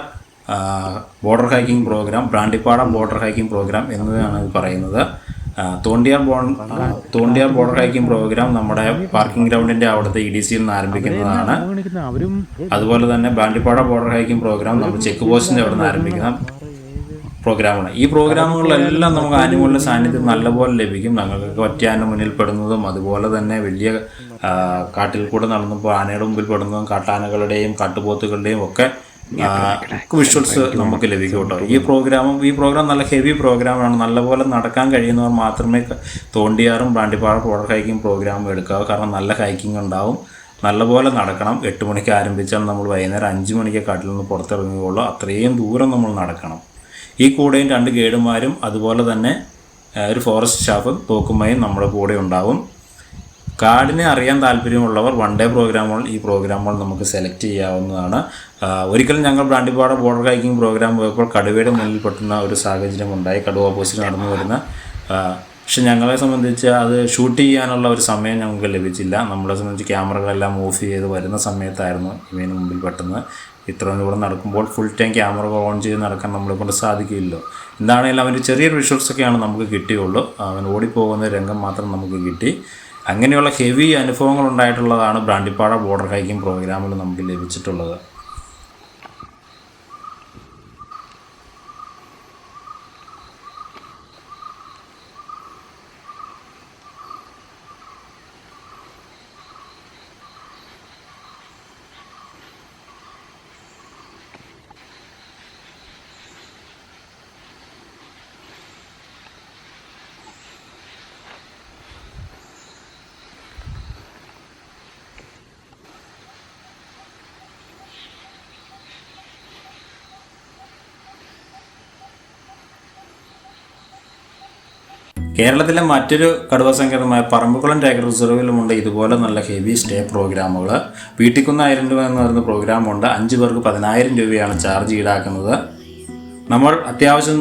border hiking programme, Brandippada border hiking programme എന്നതാണ് ഇത് പറയുന്നത്. തോണ്ടിയാർ ബോർഡർ ഹൈക്കിംഗ് പ്രോഗ്രാം നമ്മുടെ പാർക്കിംഗ് ഗ്രൗണ്ടിൻ്റെ അവിടുത്തെ EDCയിൽ നിന്ന് ആരംഭിക്കുന്നതാണ്. അതുപോലെ തന്നെ ബ്രാണ്ടിപ്പാട ബോർഡർ ഹൈക്കിംഗ് പ്രോഗ്രാം നമ്മൾ ചെക്ക് പോസ്റ്റിൻ്റെ അവിടെ നിന്ന് ആരംഭിക്കുന്ന പ്രോഗ്രാമാണ്. ഈ പ്രോഗ്രാമുകളിലെല്ലാം നമുക്ക് ആനിമലിൻ്റെ സാന്നിധ്യം നല്ലപോലെ ലഭിക്കും. ഞങ്ങൾക്ക് ഒറ്റയാന മുന്നിൽ പെടുന്നതും അതുപോലെ തന്നെ വലിയ കാട്ടിൽ കൂടെ നടന്നപ്പോൾ ആനയുടെ മുമ്പിൽ പെടുന്നതും കാട്ടാനകളുടെയും കാട്ടുപോത്തുകളുടെയും ഒക്കെ വിഷ്വൽസ് നമുക്ക് ലഭിക്കും കേട്ടോ. ഈ പ്രോഗ്രാം നല്ല ഹെവി പ്രോഗ്രാമാണ്. നല്ലപോലെ നടക്കാൻ കഴിയുന്നവർ മാത്രമേ തോണ്ടിയാറും ബ്രാണ്ടിപ്പാറ ബോർഡർ ഹൈക്കിംഗ് പ്രോഗ്രാം എടുക്കാവൂ. കാരണം നല്ല ഹൈക്കിംഗ് ഉണ്ടാവും. നല്ലപോലെ നടക്കണം. 8 മണിക്ക് ആരംഭിച്ചാൽ നമ്മൾ വൈകുന്നേരം 5 മണിക്ക് കാട്ടിൽ നിന്ന് പുറത്തിറങ്ങുകയുള്ളൂ. അത്രയും ദൂരം നമ്മൾ നടക്കണം. ഈ കൂടെയും 2 ഗൈഡുമാരും അതുപോലെ തന്നെ ഒരു ഫോറസ്റ്റ് സ്റ്റാഫ് തോക്കുമായും നമ്മുടെ കൂടെ ഉണ്ടാവും. കാടിനെ അറിയാൻ താല്പര്യമുള്ളവർ 1 ഡേ പ്രോഗ്രാമുകൾ ഈ പ്രോഗ്രാമുകൾ നമുക്ക് സെലക്ട് ചെയ്യാവുന്നതാണ്. ഒരിക്കലും ഞങ്ങൾ ബ്രാണ്ടിപ്പാട ബോർഡർ ഹൈക്കിംഗ് പ്രോഗ്രാം പോയപ്പോൾ കടുവയുടെ മുന്നിൽ പെട്ടുന്ന ഒരു സാഹചര്യം ഉണ്ടായി. കടുവ ഓപ്പോസിറ്റ് നടന്നു വരുന്ന പക്ഷെ ഞങ്ങളെ സംബന്ധിച്ച് അത് ഷൂട്ട് ചെയ്യാനുള്ള ഒരു സമയം ഞങ്ങൾക്ക് ലഭിച്ചില്ല. നമ്മളെ സംബന്ധിച്ച് ക്യാമറകളെല്ലാം ഓഫ് ചെയ്ത് വരുന്ന സമയത്തായിരുന്നു ഇവന് മുമ്പിൽ പെട്ടെന്ന്. ഇത്രയും ദൂരം നടക്കുമ്പോൾ ഫുൾ ടൈം ക്യാമറ ഓൺ ചെയ്ത് നടക്കാൻ നമ്മളെ കൊണ്ട് സാധിക്കില്ലല്ലോ. എന്താണെങ്കിലും അവൻ്റെ ചെറിയൊരു വിഷ്വൽസൊക്കെയാണ് നമുക്ക് കിട്ടിയുള്ളൂ. അവൻ ഓടിപ്പോകുന്ന രംഗം മാത്രം നമുക്ക് കിട്ടി. അങ്ങനെയുള്ള ഹെവി അനുഭവങ്ങൾ ഉണ്ടായിട്ടുള്ളതാണ് ബ്രാണ്ടിപ്പാട ബോർഡർ ഹൈക്കിംഗ് പ്രോഗ്രാമിൽ നമുക്ക് ലഭിച്ചിട്ടുള്ളത്. കേരളത്തിലെ മറ്റൊരു കടുവ സങ്കേതമായ പറമ്പിക്കുളം ടൈഗർ റിസർവിലുമുണ്ട് ഇതുപോലെ നല്ല ഹെവി സ്റ്റേ പ്രോഗ്രാമുകൾ. വീട്ടിക്കുന്ന് 1000 രൂപ എന്ന് പറയുന്ന പ്രോഗ്രാമുണ്ട്. 5 പേർക്ക് 10,000 രൂപയാണ് ചാർജ് ഈടാക്കുന്നത്. നമ്മൾ അത്യാവശ്യം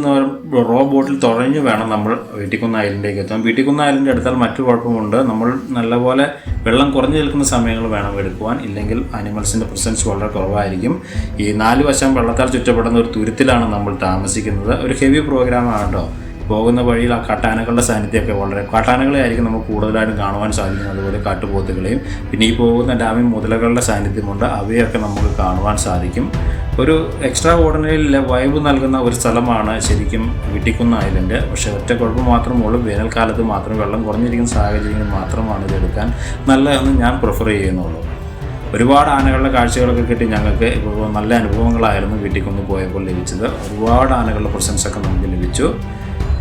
റോ ബോട്ടിൽ തുഴഞ്ഞു വേണം നമ്മൾ വീട്ടിക്കുന്ന് ഐലൻഡിലേക്ക് എത്താൻ. വീട്ടിക്കുന്ന് ഐലൻഡ് എടുത്താൽ മറ്റു കുഴപ്പമുണ്ട്. നമ്മൾ നല്ലപോലെ വെള്ളം കുറഞ്ഞു നിൽക്കുന്ന സമയങ്ങൾ വേണം എടുക്കുവാൻ. ഇല്ലെങ്കിൽ ആനിമൽസിൻ്റെ പ്രസൻസ് വളരെ കുറവായിരിക്കും. ഈ 4 വശം വെള്ളത്താൽ ചുറ്റപ്പെടുന്ന ഒരു തുരുത്തിലാണ് നമ്മൾ താമസിക്കുന്നത്. ഒരു ഹെവി പ്രോഗ്രാമാണ് കേട്ടോ. പോകുന്ന വഴിയിൽ ആ കാട്ടാനകളുടെ സാന്നിധ്യമൊക്കെ കാട്ടാനകളെ ആയിരിക്കും നമുക്ക് കൂടുതലായിട്ടും കാണുവാൻ സാധിക്കുന്നത്. അതുപോലെ കാട്ടുപോത്തുകളെയും പിന്നെ ഈ പോകുന്ന ഡാമിൽ മുതലകളുടെ സാന്നിധ്യമുണ്ട്. അവയൊക്കെ നമുക്ക് കാണുവാൻ സാധിക്കും. ഒരു എക്സ്ട്രാ ഓർഡിനറി വൈബ് നൽകുന്ന ഒരു സ്ഥലമാണ് ശരിക്കും വീട്ടിക്കുന്ന് ഐലൻഡ്. പക്ഷേ ഒറ്റ കുഴപ്പം മാത്രമേ ഉള്ളൂ. വേനൽക്കാലത്ത് മാത്രം വെള്ളം കുറഞ്ഞിരിക്കുന്ന സാഹചര്യങ്ങളിൽ മാത്രമാണ് ഇതെടുക്കാൻ നല്ലതെന്ന് ഞാൻ പ്രിഫർ ചെയ്യുന്നുള്ളൂ. ഒരുപാട് ആനകളുടെ കാഴ്ചകളൊക്കെ കിട്ടി. ഞങ്ങൾക്ക് ഇപ്പോൾ നല്ല അനുഭവങ്ങളായിരുന്നു വീട്ടിക്കുന്ന് പോയപ്പോൾ ലഭിച്ചത്. ഒരുപാട് ആനകളുടെ പ്രസൻസൊക്കെ നമുക്ക് ലഭിച്ചു.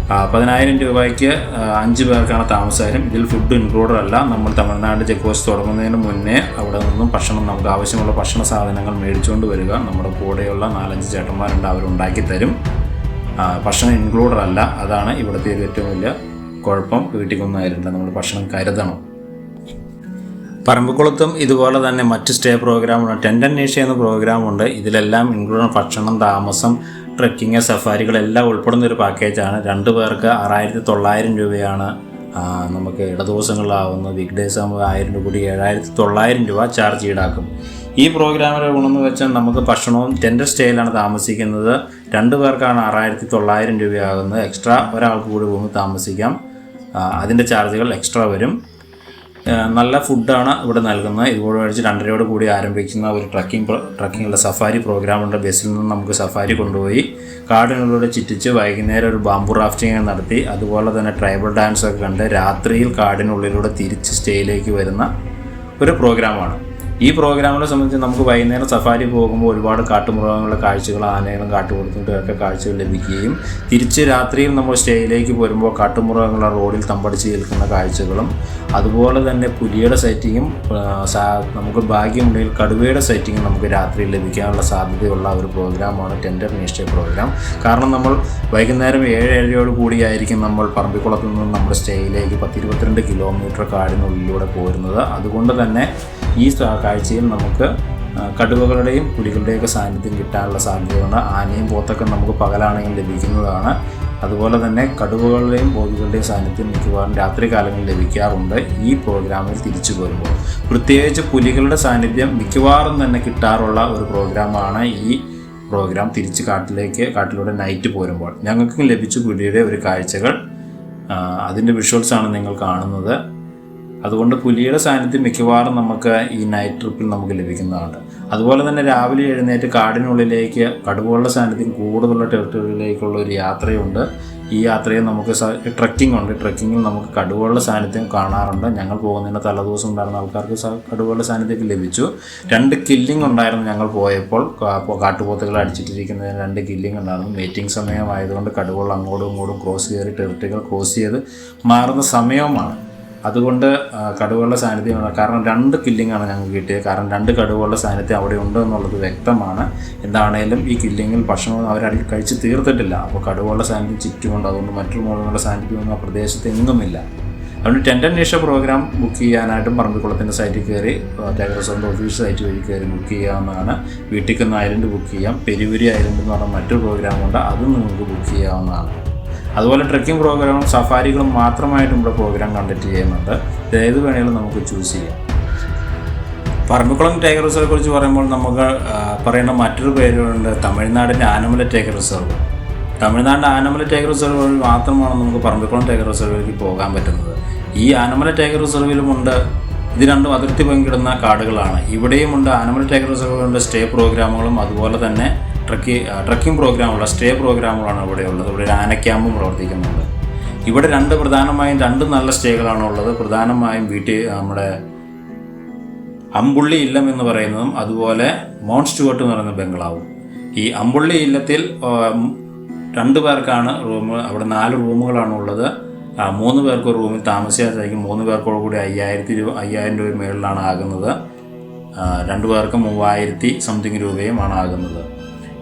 10,000 രൂപയ്ക്ക് 5 പേർക്കാണ് താമസക്കാരും. ഇതിൽ ഫുഡ് ഇൻക്ലൂഡഡ് അല്ല. നമ്മൾ തമിഴ്നാട് ചെക്ക് പോസ്റ്റ് തുടങ്ങുന്നതിന് മുന്നേ അവിടെ നിന്നും നമുക്ക് ആവശ്യമുള്ള ഭക്ഷണ സാധനങ്ങൾ മേടിച്ചുകൊണ്ട് വരിക. നമ്മുടെ കൂടെയുള്ള 4-5 ചേട്ടന്മാരുണ്ട്, അവരുണ്ടാക്കി തരും. ഭക്ഷണം ഇൻക്ലൂഡഡ് അല്ല. അതാണ് ഇവിടുത്തെ ഏറ്റവും വലിയ കുഴപ്പം. വീട്ടിക്കൊന്നും ആയിട്ടുണ്ട്, നമ്മൾ ഭക്ഷണം കരുതണം. പറമ്പിക്കുളത്തും ഇതുപോലെ തന്നെ മറ്റ് സ്റ്റേ പ്രോഗ്രാമുണ്ട്. ടെൻ്റ് ആൻഡ് നേഷ്യ എന്ന പ്രോഗ്രാമുണ്ട്. ഇതിലെല്ലാം ഇൻക്ലൂഡ് ഭക്ഷണം, താമസം, ട്രെക്കിങ്, സഫാരികളെല്ലാം ഉൾപ്പെടുന്ന ഒരു പാക്കേജാണ്. 2 പേർക്ക് 6,900 രൂപയാണ് നമുക്ക് ഇടദിവസങ്ങളിലാവുന്നത്. വീക്ക് ഡേയ്സ് ആകുമ്പോൾ 1000 രൂപ കൂടി 7,900 രൂപ ചാർജ് ഈടാക്കും. ഈ പ്രോഗ്രാമിലെ ഗുണമെന്ന് വെച്ചാൽ നമുക്ക് ഭക്ഷണവും ടെൻ്റ് സ്റ്റേയിലാണ് താമസിക്കുന്നത്. 2 പേർക്കാണ് 6,900 രൂപയാകുന്നത്. എക്സ്ട്രാ ഒരാൾക്ക് കൂടി റൂമിൽ താമസിക്കാം. അതിൻ്റെ ചാർജുകൾ എക്സ്ട്രാ വരും. നല്ല ഫുഡാണ് ഇവിടെ നൽകുന്നത്. ഇതുകൂടെ കഴിച്ച് 2:30 കൂടി ആരംഭിക്കുന്ന ഒരു ട്രക്കിങ്ങുള്ള സഫാരി പ്രോഗ്രാമുണ്ട്. ബസ്സിൽ നിന്ന് നമുക്ക് സഫാരി കൊണ്ടുപോയി കാടിനുള്ളിലൂടെ ചുറ്റിച്ച് വൈകുന്നേരം ഒരു ബാംബു റാഫ്റ്റിംഗ് നടത്തി അതുപോലെ തന്നെ ട്രൈബൽ ഡാൻസൊക്കെ കണ്ട് രാത്രിയിൽ കാടിനുള്ളിലൂടെ തിരിച്ച് സ്റ്റേയിലേക്ക് വരുന്ന ഒരു പ്രോഗ്രാമാണ്. ഈ പ്രോഗ്രാമിനെ സംബന്ധിച്ച് നമുക്ക് വൈകുന്നേരം സഫാരി പോകുമ്പോൾ ഒരുപാട് കാട്ടുമൃഗങ്ങളുടെ കാഴ്ചകൾ, ആനകളും കാട്ടുപോത്തുകളുടെ കാഴ്ചകൾ ലഭിക്കുകയും തിരിച്ച് രാത്രിയിൽ നമ്മൾ സ്റ്റേയിലേക്ക് വരുമ്പോൾ കാട്ടുമൃഗങ്ങളുടെ റോഡിൽ തമ്പടിച്ച് നിൽക്കുന്ന കാഴ്ചകളും അതുപോലെ തന്നെ പുലിയുടെ സൈറ്റിങ്ങും നമുക്ക് ഭാഗ്യമുണ്ടെങ്കിൽ കടുവയുടെ സൈറ്റിങ്ങും നമുക്ക് രാത്രിയിൽ ലഭിക്കാനുള്ള സാധ്യതയുള്ള ഒരു പ്രോഗ്രാമാണ് ടെൻഡർ നീസ്റ്റേ പ്രോഗ്രാം. കാരണം നമ്മൾ വൈകുന്നേരം 7-7:30 കൂടിയായിരിക്കും നമ്മൾ പറമ്പിക്കുളത്ത് നിന്ന് നമ്മുടെ സ്റ്റേയിലേക്ക് 10-22 കിലോമീറ്റർ കാടിനുള്ളിലൂടെ പോരുന്നത്. അതുകൊണ്ട് തന്നെ ഈ കാഴ്ചയിൽ നമുക്ക് കടുവകളുടെയും പുലികളുടെയൊക്കെ സാന്നിധ്യം കിട്ടാനുള്ള സാധ്യതയുണ്ട്. ആനയും പോത്തൊക്കെ നമുക്ക് പകലാണെങ്കിൽ ലഭിക്കുന്നതാണ്. അതുപോലെ തന്നെ കടുവകളുടെയും പോത്തുകളുടെയും സാന്നിധ്യം മിക്കവാറും രാത്രി കാലങ്ങളിൽ ലഭിക്കാറുണ്ട് ഈ പ്രോഗ്രാമിൽ തിരിച്ചു പോരുമ്പോൾ. പ്രത്യേകിച്ച് പുലികളുടെ സാന്നിധ്യം മിക്കവാറും തന്നെ കിട്ടാറുള്ള ഒരു പ്രോഗ്രാമാണ് ഈ പ്രോഗ്രാം. തിരിച്ച് കാട്ടിലൂടെ നൈറ്റ് പോരുമ്പോൾ ഞങ്ങൾക്ക് ലഭിച്ച പുലിയുടെ ഒരു കാഴ്ചകൾ, അതിൻ്റെ വിഷ്വൽസാണ് നിങ്ങൾ കാണുന്നത്. അതുകൊണ്ട് പുലിയുടെ സാന്നിധ്യം മിക്കവാറും നമുക്ക് ഈ നൈറ്റ് ട്രിപ്പിൽ നമുക്ക് ലഭിക്കുന്നതാണ്. അതുപോലെ തന്നെ രാവിലെ എഴുന്നേറ്റ് കാടിനുള്ളിലേക്ക് കടുവകളുടെ സാന്നിധ്യം കൂടുതലുള്ള ടെറിട്ടറിയിലേക്കുള്ള ഒരു യാത്രയുണ്ട്. ഈ യാത്രയിൽ നമുക്ക് ട്രക്കിംഗ് ഉണ്ട്. ട്രക്കിങ്ങിൽ നമുക്ക് കടുവകളുടെ സാന്നിധ്യം കാണാറുണ്ട്. ഞങ്ങൾ പോകുന്നതിന് തലേദിവസം ഉണ്ടായിരുന്ന ആൾക്കാർക്ക് കടുവകളുടെ സാന്നിധ്യം ലഭിച്ചു. 2 കില്ലിംഗ് ഉണ്ടായിരുന്നു ഞങ്ങൾ പോയപ്പോൾ. കാട്ടുപോത്തുകളെ അടിച്ചിട്ടിരിക്കുന്നതിന് 2 കില്ലിംഗ് ഉണ്ടായിരുന്നു. മീറ്റിംഗ് സമയമായതുകൊണ്ട് കടുവകൾ അങ്ങോട്ടും ഇങ്ങോട്ടും ക്രോസ് ചെയ്ത് ടെറിട്ടറികൾ ക്രോസ് ചെയ്ത് മാറുന്ന സമയമാണ്. അതുകൊണ്ട് കടുവകളുടെ സാന്നിധ്യം, കാരണം 2 കില്ലിങ്ങാണ് ഞങ്ങൾക്ക് കിട്ടിയത്. കാരണം 2 കടുവകളുടെ സാന്നിധ്യം അവിടെ ഉണ്ട് എന്നുള്ളത് വ്യക്തമാണ്. എന്താണേലും ഈ കില്ലിങ്ങിൽ ഭക്ഷണം അവരടിൽ കഴിച്ച് തീർത്തിട്ടില്ല. അപ്പോൾ കടുവകളുടെ സാന്നിധ്യം ചുറ്റുമുണ്ട്. അതുകൊണ്ട് മറ്റൊരു മൃഗങ്ങളുടെ സാന്നിധ്യമൊന്നും ആ പ്രദേശത്ത് എങ്ങുമില്ല. അതുകൊണ്ട് ടെൻഡർ നീസ്റ്റേ പ്രോഗ്രാം ബുക്ക് ചെയ്യാനായിട്ടും പറമ്പിക്കുളത്തിൻ്റെ സൈറ്റിൽ കയറി ടൈഗർ റിസർവിൻ്റെ ഒഫീഷ്യൽ സൈറ്റ് വഴി കയറി ബുക്ക് ചെയ്യാവുന്നതാണ്. വീട്ടിൽ നിന്ന് ഐലൻഡ് ബുക്ക് ചെയ്യാം. പെരുവരി ഐലൻഡ് എന്ന് പറഞ്ഞ മറ്റൊരു പ്രോഗ്രാമുണ്ട്, അതും നിങ്ങൾക്ക് ബുക്ക് ചെയ്യാവുന്നതാണ്. അതുപോലെ ട്രക്കിംഗ് പ്രോഗ്രാമും സഫാരികളും മാത്രമായിട്ടും ഇവിടെ പ്രോഗ്രാം കണ്ടക്ട് ചെയ്യുന്നുണ്ട്. ഏത് വേണമെങ്കിലും നമുക്ക് ചൂസ് ചെയ്യാം. പറമ്പിക്കുളം ടൈഗർ റിസർവിനെ കുറിച്ച് പറയുമ്പോൾ നമുക്ക് പറയുന്ന മറ്റൊരു പേരുണ്ട് തമിഴ്നാടിൻ്റെ ആനമല ടൈഗർ റിസർവ്. തമിഴ്നാടിൻ്റെ ആനമല ടൈഗർ റിസർവ് മാത്രമാണ് നമുക്ക് പറമ്പിക്കുളം ടൈഗർ റിസർവിലേക്ക് പോകാൻ പറ്റുന്നത്. ഈ ആനമല ടൈഗർ റിസർവിലുമുണ്ട്, ഇത് രണ്ടും അതിർത്തി പങ്കിടുന്ന കാടുകളാണ്. ഇവിടെയുമുണ്ട് ആനമല ടൈഗർ റിസർവിൻ്റെ സ്റ്റേ പ്രോഗ്രാമുകളും അതുപോലെ തന്നെ ട്രക്കിംഗ് പ്രോഗ്രാമുള്ള സ്റ്റേ പ്രോഗ്രാമുകളാണ് ഇവിടെയുള്ളത്. ഇവിടെ ഒരു ആന ക്യാമ്പും പ്രവർത്തിക്കുന്നുണ്ട്. ഇവിടെ പ്രധാനമായും 2 നല്ല സ്റ്റേകളാണ് ഉള്ളത്. പ്രധാനമായും നമ്മുടെ അമ്പുള്ളി ഇല്ലം എന്ന് പറയുന്നതും അതുപോലെ മൗണ്ട് സ്റ്റുവർട്ട് എന്ന് പറയുന്ന ബംഗ്ലാവും. ഈ അമ്പുള്ളി ഇല്ലത്തിൽ 2 പേർക്കാണ് റൂം. അവിടെ 4 റൂമുകളാണ് ഉള്ളത്. 3 പേർക്ക് ഒരു റൂമിൽ താമസിക്കാതായിരിക്കും. 3 പേർക്കോട് കൂടി 5000 രൂപ മേളിലാണ് ആകുന്നത്. 2 പേർക്ക് 3000 സംതിങ് രൂപയുമാണ് ആകുന്നത്.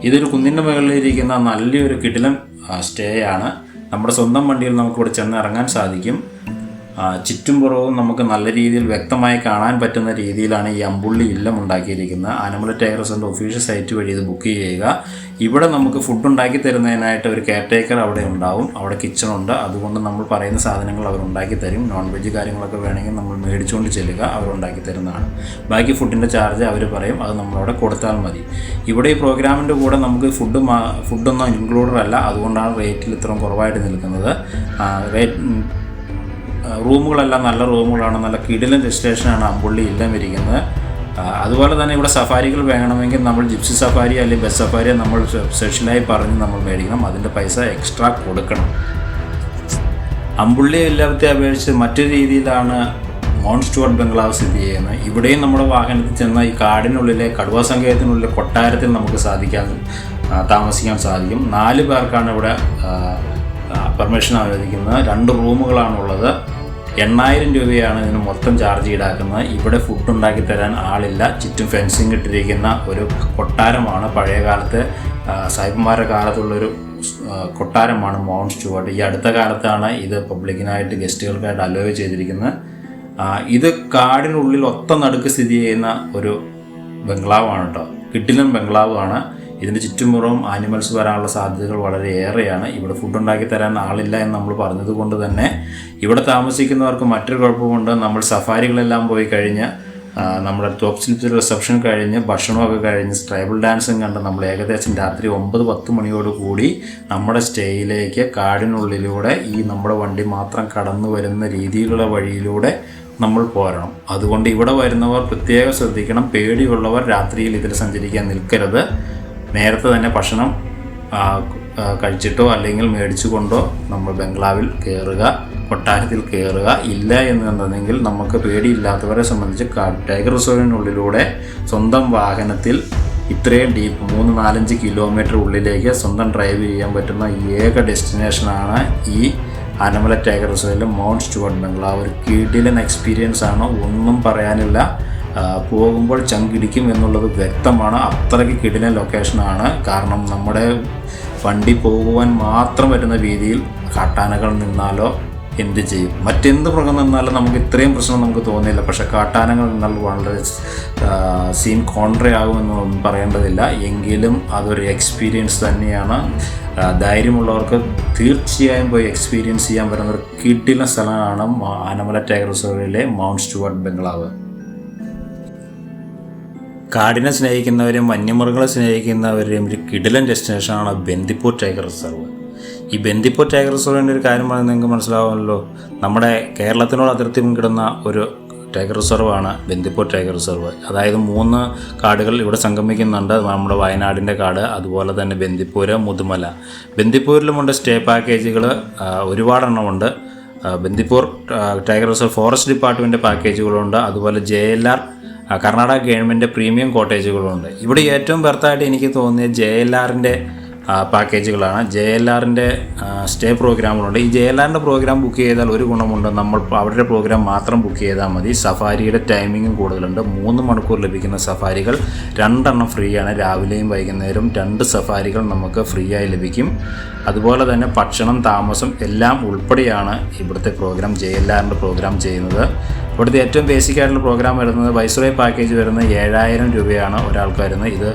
ഇതൊരു കുന്നിൻ്റെ മുകളിലിരിക്കുന്ന നല്ലൊരു കിടിലൻ സ്റ്റേ ആണ്. നമ്മുടെ സ്വന്തം വണ്ടിയിൽ നമുക്കിവിടെ ചെന്ന് ഇറങ്ങാൻ സാധിക്കും. ചുറ്റുംപുറവും നമുക്ക് നല്ല രീതിയിൽ വ്യക്തമായി കാണാൻ പറ്റുന്ന രീതിയിലാണ് ഈ അമ്പുള്ളി ഇല്ലം ഉണ്ടാക്കിയിരിക്കുന്നത്. ആനമല ടൈഗർ റിസർവിൻ്റെ ഒഫീഷ്യൽ സൈറ്റ് വഴി ഇത് ബുക്ക് ചെയ്യുക. ഇവിടെ നമുക്ക് ഫുഡ് ഉണ്ടാക്കി തരുന്നതിനായിട്ട് ഒരു കെയർ ടേക്കർ അവിടെ ഉണ്ടാവും. അവിടെ കിച്ചണുണ്ട്. അതുകൊണ്ട് നമ്മൾ പറയുന്ന സാധനങ്ങൾ അവർ ഉണ്ടാക്കി തരും. നോൺ വെജ് കാര്യങ്ങളൊക്കെ വേണമെങ്കിൽ നമ്മൾ മേടിച്ചുകൊണ്ട് ചെല്ലുക, അവർ ഉണ്ടാക്കി തരുന്നതാണ്. ബാക്കി ഫുഡിൻ്റെ ചാർജ് അവർ പറയും, അത് നമ്മളവിടെ കൊടുത്താൽ മതി. ഇവിടെ ഈ പ്രോഗ്രാമിൻ്റെ കൂടെ നമുക്ക് ഫുഡൊന്നും ഇൻക്ലൂഡഡ് അല്ല. അതുകൊണ്ടാണ് റേറ്റിൽ ഇത്രയും കുറവായിട്ട് നിൽക്കുന്നത്. റൂമുകളെല്ലാം നല്ല റൂമുകളാണ്. നല്ല കിടിലൻ ഡെസ്റ്റിനേഷനാണ് അമ്പുള്ളി ഇല്ലം ഇരിക്കുന്നത്. അതുപോലെ തന്നെ ഇവിടെ സഫാരികൾ വേണമെങ്കിൽ നമ്മൾ ജിപ്സി സഫാരി അല്ലെങ്കിൽ ബസ് സഫാരി നമ്മൾ സ്പെഷ്യലായി പറഞ്ഞ് നമ്മൾ മേടിക്കണം. അതിൻ്റെ പൈസ എക്സ്ട്രാ കൊടുക്കണം. അമ്പുള്ളി ഇല്ലത്തെ അപേക്ഷിച്ച് മറ്റൊരു രീതിയിലാണ് മൗണ്ട് സ്റ്റുവർട്ട് ബംഗ്ലാവ് സ്ഥിതി ചെയ്യുന്നത്. ഇവിടെയും നമ്മുടെ വാഹനത്തിൽ ചെന്ന ഈ കാടിനുള്ളിലെ കടുവാ സങ്കേതത്തിനുള്ളിലെ കൊട്ടാരത്തിൽ നമുക്ക് താമസിക്കാൻ സാധിക്കും. 4 പേർക്കാണ് ഇവിടെ പെർമിഷൻ അനുവദിക്കുന്നത്. 2 റൂമുകളാണുള്ളത്. 8000 രൂപയാണ് ഇതിന് മൊത്തം ചാർജ് ഈടാക്കുന്നത്. ഇവിടെ ഫുഡ് ഉണ്ടാക്കി തരാൻ ആളില്ല. ചുറ്റും ഫെൻസിങ് ഇട്ടിരിക്കുന്ന ഒരു കൊട്ടാരമാണ്. പഴയ കാലത്തെ സാഹിബന്മാരുടെ കാലത്തുള്ളൊരു കൊട്ടാരമാണ് മൗണ്ട് സ്റ്റുവർട്ട്. ഈ അടുത്ത കാലത്താണ് ഇത് പബ്ലിക്കിനായിട്ട് ഗസ്റ്റുകൾക്കായിട്ട് അലോ ചെയ്തിരിക്കുന്നത്. ഇത് കാടിനുള്ളിൽ നടുക്ക് സ്ഥിതി ചെയ്യുന്ന ഒരു ബംഗ്ലാവാണ് കേട്ടോ. കിടിലൻ ബംഗ്ലാവാണ്. ഇതിൻ്റെ ചുറ്റുമുറവും ആനിമൽസ് വരാനുള്ള സാധ്യതകൾ വളരെ ഏറെയാണ്. ഇവിടെ ഫുഡ് ഉണ്ടാക്കി തരാൻ ആളില്ല എന്ന് നമ്മൾ പറഞ്ഞതുകൊണ്ട് തന്നെ ഇവിടെ താമസിക്കുന്നവർക്ക് മറ്റൊരു കുഴപ്പമുണ്ട്. നമ്മൾ സഫാരികളെല്ലാം പോയി കഴിഞ്ഞ് നമ്മുടെ ടോപ്പ് സ്ലിപ്സ് റിസപ്ഷൻ കഴിഞ്ഞ് ഭക്ഷണമൊക്കെ കഴിഞ്ഞ് ട്രൈബൽ ഡാൻസും കണ്ട് നമ്മൾ ഏകദേശം രാത്രി 9-10 മണിയോട് കൂടി നമ്മുടെ സ്റ്റേയിലേക്ക് കാടിനുള്ളിലൂടെ ഈ നമ്മുടെ വണ്ടി മാത്രം കടന്നു വരുന്ന രീതിയിലുള്ള വഴിയിലൂടെ നമ്മൾ പോരണം. അതുകൊണ്ട് ഇവിടെ വരുന്നവർ പ്രത്യേകം ശ്രദ്ധിക്കണം. പേടിയുള്ളവർ രാത്രിയിൽ ഇതിൽ സഞ്ചരിക്കാൻ നിൽക്കരുത്. നേരത്തെ തന്നെ ഭക്ഷണം കഴിച്ചിട്ടോ അല്ലെങ്കിൽ മേടിച്ചു കൊണ്ടോ നമ്മൾ ബംഗ്ലാവിൽ കയറുക, കൊട്ടാരത്തിൽ കയറുക. ഇല്ല എന്നുണ്ടെങ്കിൽ നമുക്ക് പേടിയില്ലാത്തവരെ സംബന്ധിച്ച് ടൈഗർ റിസർവിനുള്ളിലൂടെ സ്വന്തം വാഹനത്തിൽ ഇത്രയും ഡീപ്പ് 3-4-5 കിലോമീറ്റർ ഉള്ളിലേക്ക് സ്വന്തം ഡ്രൈവ് ചെയ്യാൻ പറ്റുന്ന ഏക ഡെസ്റ്റിനേഷനാണ് ഈ ആനമല ടൈഗർ റിസർവിലെ മൗണ്ട് സ്റ്റുവർട്ട് ബംഗ്ലാവ്. ഒരു കിടിലൻ എക്സ്പീരിയൻസ് ആണ്, ഒന്നും പറയാനില്ല. പോകുമ്പോൾ ചങ്കിടിക്കും എന്നുള്ളത് വ്യക്തമാണ്. അത്രയ്ക്ക് കിടിലൻ ലൊക്കേഷനാണ്. കാരണം നമ്മുടെ വണ്ടി പോകുവാൻ മാത്രം പറ്റുന്ന രീതിയിൽ കാട്ടാനകൾ നിന്നാലോ എന്ത് ചെയ്യും, മറ്റെന്ത് മൃഗം നിന്നാലും നമുക്ക് ഇത്രയും പ്രശ്നം നമുക്ക് തോന്നില്ല. പക്ഷേ കാട്ടാനകൾ നിന്നാൽ വളരെ സീൻ കോൺട്രേ ആകുമെന്നൊന്നും പറയേണ്ടതില്ല. എങ്കിലും അതൊരു എക്സ്പീരിയൻസ് തന്നെയാണ്. ധൈര്യമുള്ളവർക്ക് തീർച്ചയായും പോയി എക്സ്പീരിയൻസ് ചെയ്യാൻ പറ്റുന്ന ഒരു കിടിലൻ സ്ഥലമാണ് ആനമല ടൈഗർ റിസർവിലെ മൗണ്ട് സ്റ്റുവർട്ട് ബംഗ്ലാവ്. കാടിനെ സ്നേഹിക്കുന്നവരെയും വന്യമൃഗങ്ങളെ സ്നേഹിക്കുന്നവരെയും ഒരു കിടിലൻ ഡെസ്റ്റിനേഷനാണ് ബന്ദിപ്പൂർ ടൈഗർ റിസർവ്. ഈ ബന്ദിപ്പൂർ ടൈഗർ റിസർവിൻ്റെ ഒരു കാര്യം പറഞ്ഞാൽ നിങ്ങൾക്ക് മനസ്സിലാവുമല്ലോ. നമ്മുടെ കേരളത്തിനോട് അതിർത്തി പങ്കിടുന്ന ഒരു ടൈഗർ റിസർവാണ് ബന്ദിപ്പൂർ ടൈഗർ റിസർവ്. അതായത് 3 കാടുകൾ ഇവിടെ സംഗമിക്കുന്നുണ്ട്. നമ്മുടെ വയനാടിൻ്റെ കാട്, അതുപോലെ തന്നെ ബന്ദിപ്പൂര്, മുതുമല. ബന്ദിപ്പൂരിലുമുണ്ട് സ്റ്റേ പാക്കേജുകൾ ഒരുപാടെണ്ണമുണ്ട്. Bandipur tiger reserve forest department പാക്കേജുകളുണ്ട്. അതുപോലെ JLR കർണാടക ഗവൺമെൻറ് പ്രീമിയം കോട്ടേജുകളുണ്ട്. ഇവിടെ ഏറ്റവും ബെർത്തായിട്ട് എനിക്ക് തോന്നിയ JLRൻ്റെ പാക്കേജുകളാണ്. JLRൻ്റെ സ്റ്റേ പ്രോഗ്രാമുകളുണ്ട്. ഈ JLRൻ്റെ പ്രോഗ്രാം ബുക്ക് ചെയ്താൽ ഒരു ഗുണമുണ്ട്, നമ്മൾ അവരുടെ പ്രോഗ്രാം മാത്രം ബുക്ക് ചെയ്താൽ മതി. സഫാരിയുടെ ടൈമിങ്ങും കൂടുതലുണ്ട്. 3 മണിക്കൂർ ലഭിക്കുന്ന സഫാരികൾ 2 എണ്ണം ഫ്രീ ആണ്. രാവിലെയും വൈകുന്നേരവും 2 സഫാരികൾ നമുക്ക് ഫ്രീ ആയി ലഭിക്കും. അതുപോലെ തന്നെ ഭക്ഷണം, താമസം എല്ലാം ഉൾപ്പെടെയാണ് ഇവിടുത്തെ പ്രോഗ്രാം JLRൻ്റെ പ്രോഗ്രാം ചെയ്യുന്നത്. ഇവിടുത്തെ ഏറ്റവും ബേസിക് ആയിട്ടുള്ള പ്രോഗ്രാം വരുന്നത് വൈസ്രോയ് പാക്കേജ് വരുന്നത് 7000 രൂപയാണ് ഒരാൾക്ക് വരുന്നത്. ഇത്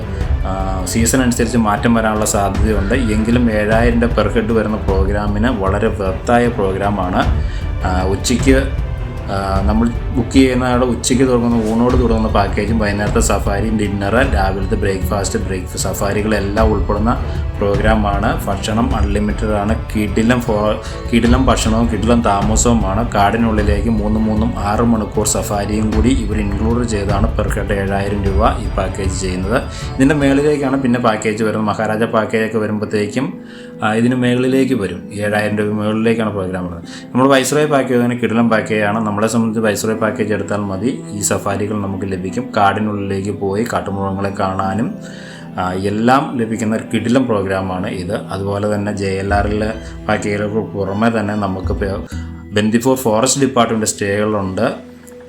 സീസൺ അനുസരിച്ച് മാറ്റം വരാനുള്ള സാധ്യതയുണ്ട്. എങ്കിലും 7000 രൂപ പെർ ഹെഡ് വരുന്ന പ്രോഗ്രാമിന് വളരെ വെർത്തായ പ്രോഗ്രാമാണ്. ഉച്ചയ്ക്ക് നമ്മൾ ബുക്ക് ചെയ്യുന്ന ഉച്ചയ്ക്ക് തുടങ്ങുന്ന ഊണോട് തുടങ്ങുന്ന പാക്കേജും വൈകുന്നേരത്തെ സഫാരിയും ഡിന്നറ് രാവിലത്തെ ബ്രേക്ക്ഫാസ്റ്റ് സഫാരികളെല്ലാം ഉൾപ്പെടുന്ന പ്രോഗ്രാമാണ്. ഭക്ഷണം അൺലിമിറ്റഡ് ആണ്. കിടിലം ഭക്ഷണവും കിടിലം താമസവുമാണ്. കാടിനുള്ളിലേക്ക് 3-6 മണിക്കൂർ സഫാരിയും കൂടി ഇവർ ഇൻക്ലൂഡ് ചെയ്താണ് പെർ ഹെഡ് 7000 രൂപ ഈ പാക്കേജ് ചെയ്യുന്നത്. ഇതിൻ്റെ മേളിലേക്കാണ് പിന്നെ പാക്കേജ് വരുന്നത്. മഹാരാജ പാക്കേജൊക്കെ വരുമ്പോഴത്തേക്കും ഇതിന് മേളിലേക്ക് വരും. 7000 രൂപ മുകളിലേക്കാണ് പ്രോഗ്രാം വരുന്നത്. നമ്മൾ വൈസ്രോയ് പാക്കേജ് തന്നെ കിടിലം പാക്കേജാണ്. നമ്മളെ സംബന്ധിച്ച് വൈസ്രോയ് പാക്കേജ് എടുത്താൽ മതി. ഈ സഫാരികൾ നമുക്ക് ലഭിക്കും. കാടിനുള്ളിലേക്ക് പോയി കാട്ടുമൃഗങ്ങളെ കാണാനും എല്ലാം ലഭിക്കുന്ന ഒരു കിടിലം പ്രോഗ്രാമാണ് ഇത്. അതുപോലെ തന്നെ JLRലെ പാക്കേജുകൾക്ക് പുറമെ തന്നെ നമുക്ക് ബന്ദിപ്പൂർ ഫോറസ്റ്റ് ഡിപ്പാർട്ട്മെൻറ്റ് സ്റ്റേകളുണ്ട്.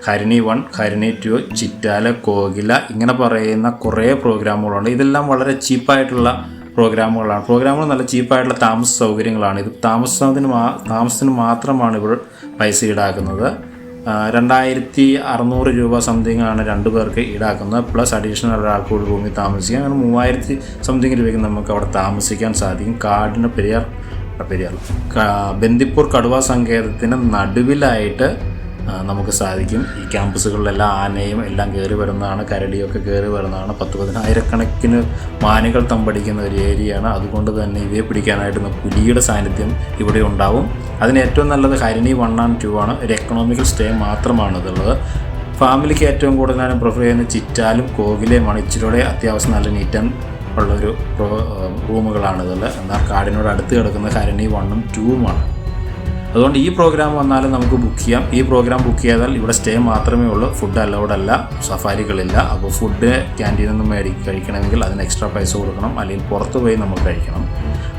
ഹരിണി 1, ഹരിണി 2, ചിറ്റാല, കോകില ഇങ്ങനെ പറയുന്ന കുറേ പ്രോഗ്രാമുകളുണ്ട്. ഇതെല്ലാം വളരെ ചീപ്പായിട്ടുള്ള പ്രോഗ്രാമുകൾ നല്ല ചീപ്പായിട്ടുള്ള താമസ സൗകര്യങ്ങളാണ്. ഇത് താമസത്തിന് മാത്രമാണ് ഇവർ പൈസ ഈടാക്കുന്നത്. 2600 രൂപ സംതിങ് ആണ് 2 പേർക്ക് ഈടാക്കുന്നത്. പ്ലസ് അഡീഷണൽ ഒരാൾക്ക് ഒരു റൂമിൽ താമസിക്കാം. അങ്ങനെ 3000 സംതിങ് രൂപയ്ക്ക് നമുക്ക് അവിടെ താമസിക്കാൻ സാധിക്കും. കാടിന് ബന്ദിപ്പൂർ കടുവ സങ്കേതത്തിന് നടുവിലായിട്ട് നമുക്ക് സാധിക്കും. ഈ ക്യാമ്പസുകളിലെല്ലാം ആനയും എല്ലാം കയറി വരുന്നതാണ്, കരടിയൊക്കെ കയറി വരുന്നതാണ്. 10,000-കണക്കിന് മാനുകൾ തമ്പടിക്കുന്ന ഒരു ഏരിയയാണ്. അതുകൊണ്ട് തന്നെ ഇവയെ പിടിക്കാനായിട്ട് പുലിയുടെ സാന്നിധ്യം ഇവിടെ ഉണ്ടാവും. അതിന് ഏറ്റവും നല്ലത് ഹരിണി 1 and 2 ആണ്. ഒരു എക്കണോമിക്കൽ സ്റ്റേ മാത്രമാണ് ഇതുള്ളത്. ഫാമിലിക്ക് ഏറ്റവും കൂടുതൽ ഞാൻ പ്രിഫർ ചെയ്യുന്ന ചിറ്റാലും കോകിലയുമാണ്. ഇച്ചിരിയുടെ അത്യാവശ്യം നല്ല നീറ്റൻ ഉള്ളൊരു റൂമുകളാണ് ഇതിൽ. എന്നാൽ കാടിനോട് അടുത്ത് കിടക്കുന്ന ഹരിണി 1 and 2 അതുകൊണ്ട് ഈ പ്രോഗ്രാം വന്നാലും നമുക്ക് ബുക്ക് ചെയ്യാം. ഈ പ്രോഗ്രാം ബുക്ക് ചെയ്താൽ ഇവിടെ സ്റ്റേ മാത്രമേ ഉള്ളൂ. ഫുഡ് അലൗഡ് അല്ല, സഫാരികളില്ല. അപ്പോൾ ഫുഡ് ക്യാൻറ്റീനിൽ നിന്ന് കഴിക്കണമെങ്കിൽ അതിന് എക്സ്ട്രാ പൈസ കൊടുക്കണം, അല്ലെങ്കിൽ പുറത്ത് പോയി നമ്മൾ കഴിക്കണം.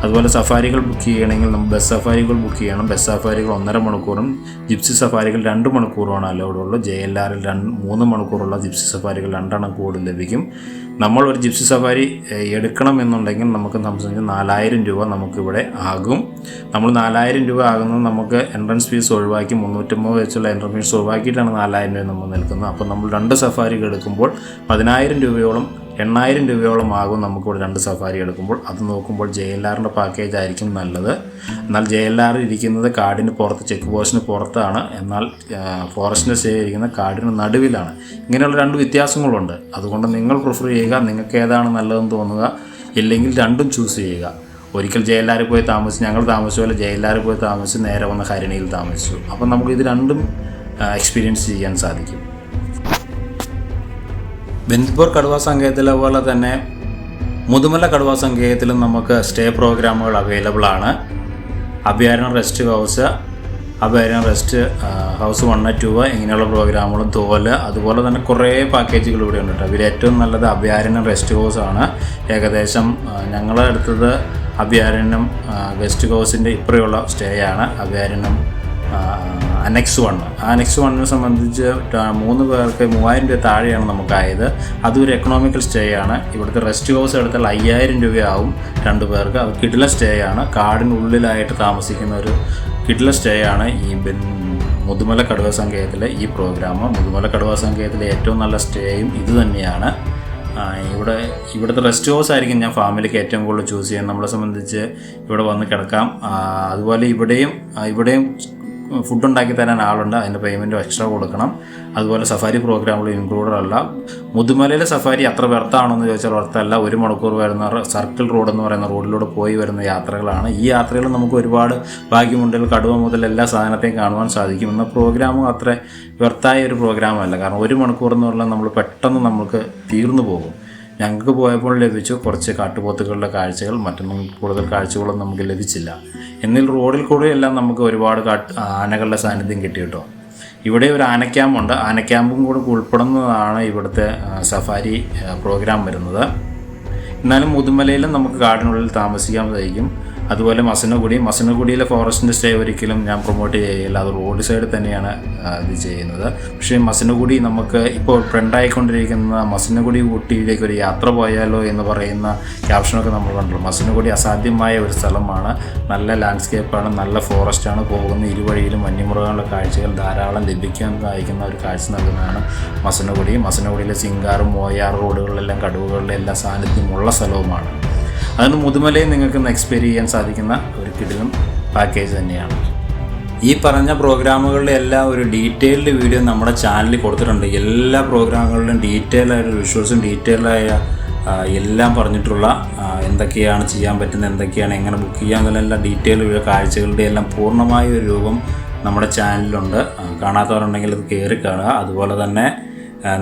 അതുപോലെ സഫാരികൾ ബുക്ക് ചെയ്യണമെങ്കിൽ നമ്മൾ ബസ് സഫാരികൾ ബുക്ക് ചെയ്യണം. ബസ് സഫാരികൾ 1.5 മണിക്കൂറും ജിപ്സി സഫാരികൾ 2 മണിക്കൂറുമാണ് അലൗഡ് ഉള്ളൂ. JLRൽ 3 മണിക്കൂറുള്ള ജിപ്സി സഫാരികൾ 2 എണ്ണം കൂടുതൽ ലഭിക്കും. നമ്മൾ ഒരു ജിപ്സി സഫാരി എടുക്കണം എന്നുണ്ടെങ്കിൽ നമുക്ക് സംബന്ധിച്ച് 4000 രൂപ നമുക്കിവിടെ ആകും. നമ്മൾ 4000 രൂപ ആകുന്നത് നമുക്ക് എൻട്രൻസ് ഫീസ് ഒഴിവാക്കി 350 വെച്ചുള്ള എൻട്രൻസ് ഫീസ് ഒഴിവാക്കിയിട്ടാണ് 4000 രൂപ നമ്മൾ നിൽക്കുന്നത്. അപ്പോൾ നമ്മൾ 2 സഫാരികൾ എടുക്കുമ്പോൾ 10,000 രൂപയോളം 8,000 രൂപയോളം ആകും നമുക്കിവിടെ 2 സഫാരി എടുക്കുമ്പോൾ. അത് നോക്കുമ്പോൾ JLRൻ്റെ പാക്കേജ് ആയിരിക്കും നല്ലത്. എന്നാൽ JLR ഇരിക്കുന്നത് കാടിന് പുറത്ത്, ചെക്ക് പോസ്റ്റിന് പുറത്താണ്. എന്നാൽ ഫോറസ്റ്റിൻ്റെ സ്റ്റേ ഇരിക്കുന്ന കാടിന് നടുവിലാണ്. ഇങ്ങനെയുള്ള 2 വ്യത്യാസങ്ങളുണ്ട്. അതുകൊണ്ട് നിങ്ങൾ പ്രിഫർ ചെയ്യുക, നിങ്ങൾക്ക് ഏതാണ് നല്ലതെന്ന് തോന്നുക. ഇല്ലെങ്കിൽ 2ഉം ചൂസ് ചെയ്യുക. ഒരിക്കൽ JLR പോയി താമസിച്ച്, ഞങ്ങൾ താമസിച്ച പോലെ JLR പോയി താമസിച്ച് നേരെ വന്ന് ഹരിണിയിൽ താമസിച്ചു. അപ്പം നമുക്കിത് 2ഉം എക്സ്പീരിയൻസ് ചെയ്യാൻ സാധിക്കും. ബന്ദിപ്പൂർ കടുവ സങ്കേതത്തിലെ പോലെ തന്നെ മുതുമല കടുവാ സങ്കേതത്തിലും നമുക്ക് സ്റ്റേ പ്രോഗ്രാമുകൾ അവൈലബിൾ ആണ്. Abhayaranyam rest house, Abhayaranyam rest house 1, 2 ഇങ്ങനെയുള്ള പ്രോഗ്രാമുകളും തോല്, അതുപോലെ തന്നെ കുറേ പാക്കേജുകൾ ഇവിടെ ഉണ്ട് കേട്ടോ. ഇതിൽ ഏറ്റവും നല്ലത് അഭയാരണ്യം റെസ്റ്റ് ഹൗസ് ആണ്. ഏകദേശം ഞങ്ങളെടുത്തത് അഭയാരണ്യം ഗസ്റ്റ് ഹൗസിൻ്റെ ഇപ്പുറയുള്ള സ്റ്റേ ആണ്. അഭയാരണ്യം അനെക്സ് 1. അനെക്സ് 1നെ സംബന്ധിച്ച് 3 പേർക്ക് 3000 രൂപ താഴെയാണ് നമുക്കായത്. അതൊരു എക്കണോമിക്കൽ സ്റ്റേ ആണ്. ഇവിടുത്തെ റെസ്റ്റ് ഹൗസ് എടുത്താൽ 5000 രൂപയാവും 2 പേർക്ക്. അത് കിടിലൻ സ്റ്റേ ആണ്. കാടിനുള്ളിലായിട്ട് താമസിക്കുന്ന ഒരു കിടിലൻ സ്റ്റേ ആണ് ഈ മുതുമല കടുവാ സങ്കേതത്തിലെ ഈ പ്രോഗ്രാം. മുതുമല കടുവാ സങ്കേതത്തിലെ ഏറ്റവും നല്ല സ്റ്റേയും ഇത് തന്നെയാണ്. ഇവിടുത്തെ റെസ്റ്റ് ഹൗസ് ആയിരിക്കും ഞാൻ ഫാമിലിക്ക് ഏറ്റവും കൂടുതൽ ചൂസ് ചെയ്യാൻ. നമ്മളെ സംബന്ധിച്ച് ഇവിടെ വന്ന് കിടക്കാം. അതുപോലെ ഇവിടെയും ഫുഡ് ഉണ്ടാക്കി തരാൻ ആളുണ്ട്. അതിൻ്റെ പേയ്മെൻറ്റ് എക്സ്ട്രാ കൊടുക്കണം. അതുപോലെ സഫാരി പ്രോഗ്രാമുകൾ ഇൻക്ലൂഡഡ് അല്ല. മുതുമലയിലെ സഫാരി അത്ര വ്യർത്ഥമാണോ എന്ന് ചോദിച്ചാൽ വ്യർത്ഥമല്ല. 1 മണിക്കൂർ വരുന്ന സർക്കിൾ റോഡ് എന്ന് പറയുന്ന റോഡിലൂടെ പോയി വരുന്ന യാത്രകളാണ്. ഈ യാത്രകൾ നമുക്ക് ഒരുപാട് ഭാഗ്യമുണ്ടെങ്കിൽ കടുവ മുതൽ എല്ലാ സാധനത്തെയും കാണുവാൻ സാധിക്കും. എന്ന പ്രോഗ്രാമും അത്ര വ്യർത്ഥമായ ഒരു പ്രോഗ്രാമല്ല. കാരണം 1 മണിക്കൂർ എന്ന് പറഞ്ഞാൽ നമ്മൾ പെട്ടെന്ന് നമുക്ക് തീർന്നു പോകും. ഞങ്ങൾക്ക് പോയപ്പോൾ ലഭിച്ചു കുറച്ച് കാട്ടുപോത്തുകളുടെ കാഴ്ചകൾ. മറ്റൊന്നും കൂടുതൽ കാഴ്ചകളൊന്നും നമുക്ക് ലഭിച്ചില്ല. എന്നാൽ റോഡിൽ കൂടെ എല്ലാം നമുക്ക് ഒരുപാട് ആനകളുടെ സാന്നിധ്യം കിട്ടി കേട്ടോ. ഇവിടെ ഒരു ആനക്യാമ്പുണ്ട്. ആനക്യാമ്പും കൂടെ ഉൾപ്പെടുന്നതാണ് ഇവിടുത്തെ സഫാരി പ്രോഗ്രാം വരുന്നത്. എന്നാലും മുതുമലയിലും നമുക്ക് കാടിനുള്ളിൽ താമസിക്കാൻ സാധിക്കും. അതുപോലെ മസനഗുഡിയിലെ ഫോറസ്റ്റിൻ്റെ സ്റ്റേ ഒരിക്കലും ഞാൻ പ്രൊമോട്ട് ചെയ്യില്ല. അത് റോഡ് സൈഡിൽ തന്നെയാണ് ഇത് ചെയ്യുന്നത്. പക്ഷേ മസനഗുഡി നമുക്ക് ഇപ്പോൾ ട്രെൻഡായിക്കൊണ്ടിരിക്കുന്ന മസനഗുഡി ഊട്ടിയിലേക്ക് ഒരു യാത്ര പോയാലോ എന്ന് പറയുന്ന ക്യാപ്ഷനൊക്കെ നമ്മൾ കണ്ടു. മസനഗുഡി അസാധ്യമായ ഒരു സ്ഥലമാണ്. നല്ല ലാൻഡ്സ്കേപ്പാണ്, നല്ല ഫോറസ്റ്റാണ്. പോകുന്ന ഇരുവഴിയിലും വന്യമൃഗങ്ങളുടെ കാഴ്ചകൾ ധാരാളം ലഭിക്കാൻ സഹായിക്കുന്ന ഒരു കാഴ്ച നൽകുന്നതാണ് മസനഗുഡിയിലെ സിംഗാറും മോയാർ റോഡുകളിലെല്ലാം കടുവകളുടെ എല്ലാ സാന്നിധ്യമുള്ള സ്ഥലവുമാണ്. അതുകൊണ്ട് മുതുമലയിൽ നിങ്ങൾക്ക് എക്സ്പീരിയൻസ് ചെയ്യാൻ സാധിക്കുന്ന ഒരു കിടിലൻ പാക്കേജ് തന്നെയാണ്. ഈ പറഞ്ഞ പ്രോഗ്രാമുകളുടെ എല്ലാം ഒരു ഡീറ്റെയിൽഡ് വീഡിയോ നമ്മുടെ ചാനലിൽ കൊടുത്തിട്ടുണ്ട്. എല്ലാ പ്രോഗ്രാമുകളുടെയും ഡീറ്റെയിലായ വിഷ്വൽസും ഡീറ്റെയിലായ എല്ലാം പറഞ്ഞിട്ടുള്ള എന്തൊക്കെയാണ് ചെയ്യാൻ പറ്റുന്നത്, എന്തൊക്കെയാണ് എങ്ങനെ ബുക്ക് ചെയ്യാമെന്നുള്ള ഡീറ്റെയിൽ കാഴ്ചകളുടെ എല്ലാം പൂർണ്ണമായ ഒരു രൂപം നമ്മുടെ ചാനലിലുണ്ട്. കാണാത്തവരുണ്ടെങ്കിൽ അത് കയറി കാണുക. അതുപോലെ തന്നെ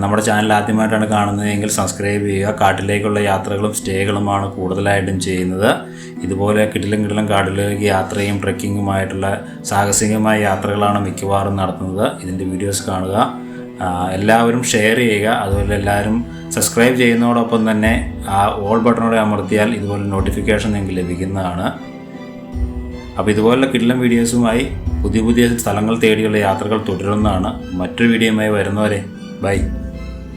നമ്മുടെ ചാനൽ ആദ്യമായിട്ടാണ് കാണുന്നതെങ്കിൽ സബ്സ്ക്രൈബ് ചെയ്യുക. കാട്ടിലേക്കുള്ള യാത്രകളും സ്റ്റേകളുമാണ് കൂടുതലായിട്ടും ചെയ്യുന്നത്. ഇതുപോലെ കിടിലം കാട്ടിലേക്ക് യാത്രയും ട്രെക്കിങ്ങുമായിട്ടുള്ള സാഹസികമായ യാത്രകളാണ് മിക്കവാറും നടത്തുന്നത്. ഇതിൻ്റെ വീഡിയോസ് കാണുക. എല്ലാവരും ഷെയർ ചെയ്യുക. അതുപോലെ എല്ലാവരും സബ്സ്ക്രൈബ് ചെയ്യുന്നതോടൊപ്പം തന്നെ ആ ഓൾ ബട്ടണോടെ അമർത്തിയാൽ ഇതുപോലെ നോട്ടിഫിക്കേഷൻ നിങ്ങൾക്ക് ലഭിക്കുന്നതാണ്. അപ്പോൾ ഇതുപോലുള്ള കിടിലൻ വീഡിയോസുമായി പുതിയ സ്ഥലങ്ങൾ തേടിയുള്ള യാത്രകൾ തുടരുന്നതാണ്. മറ്റൊരു വീഡിയോയുമായി വരുന്നവരെ ബൈ.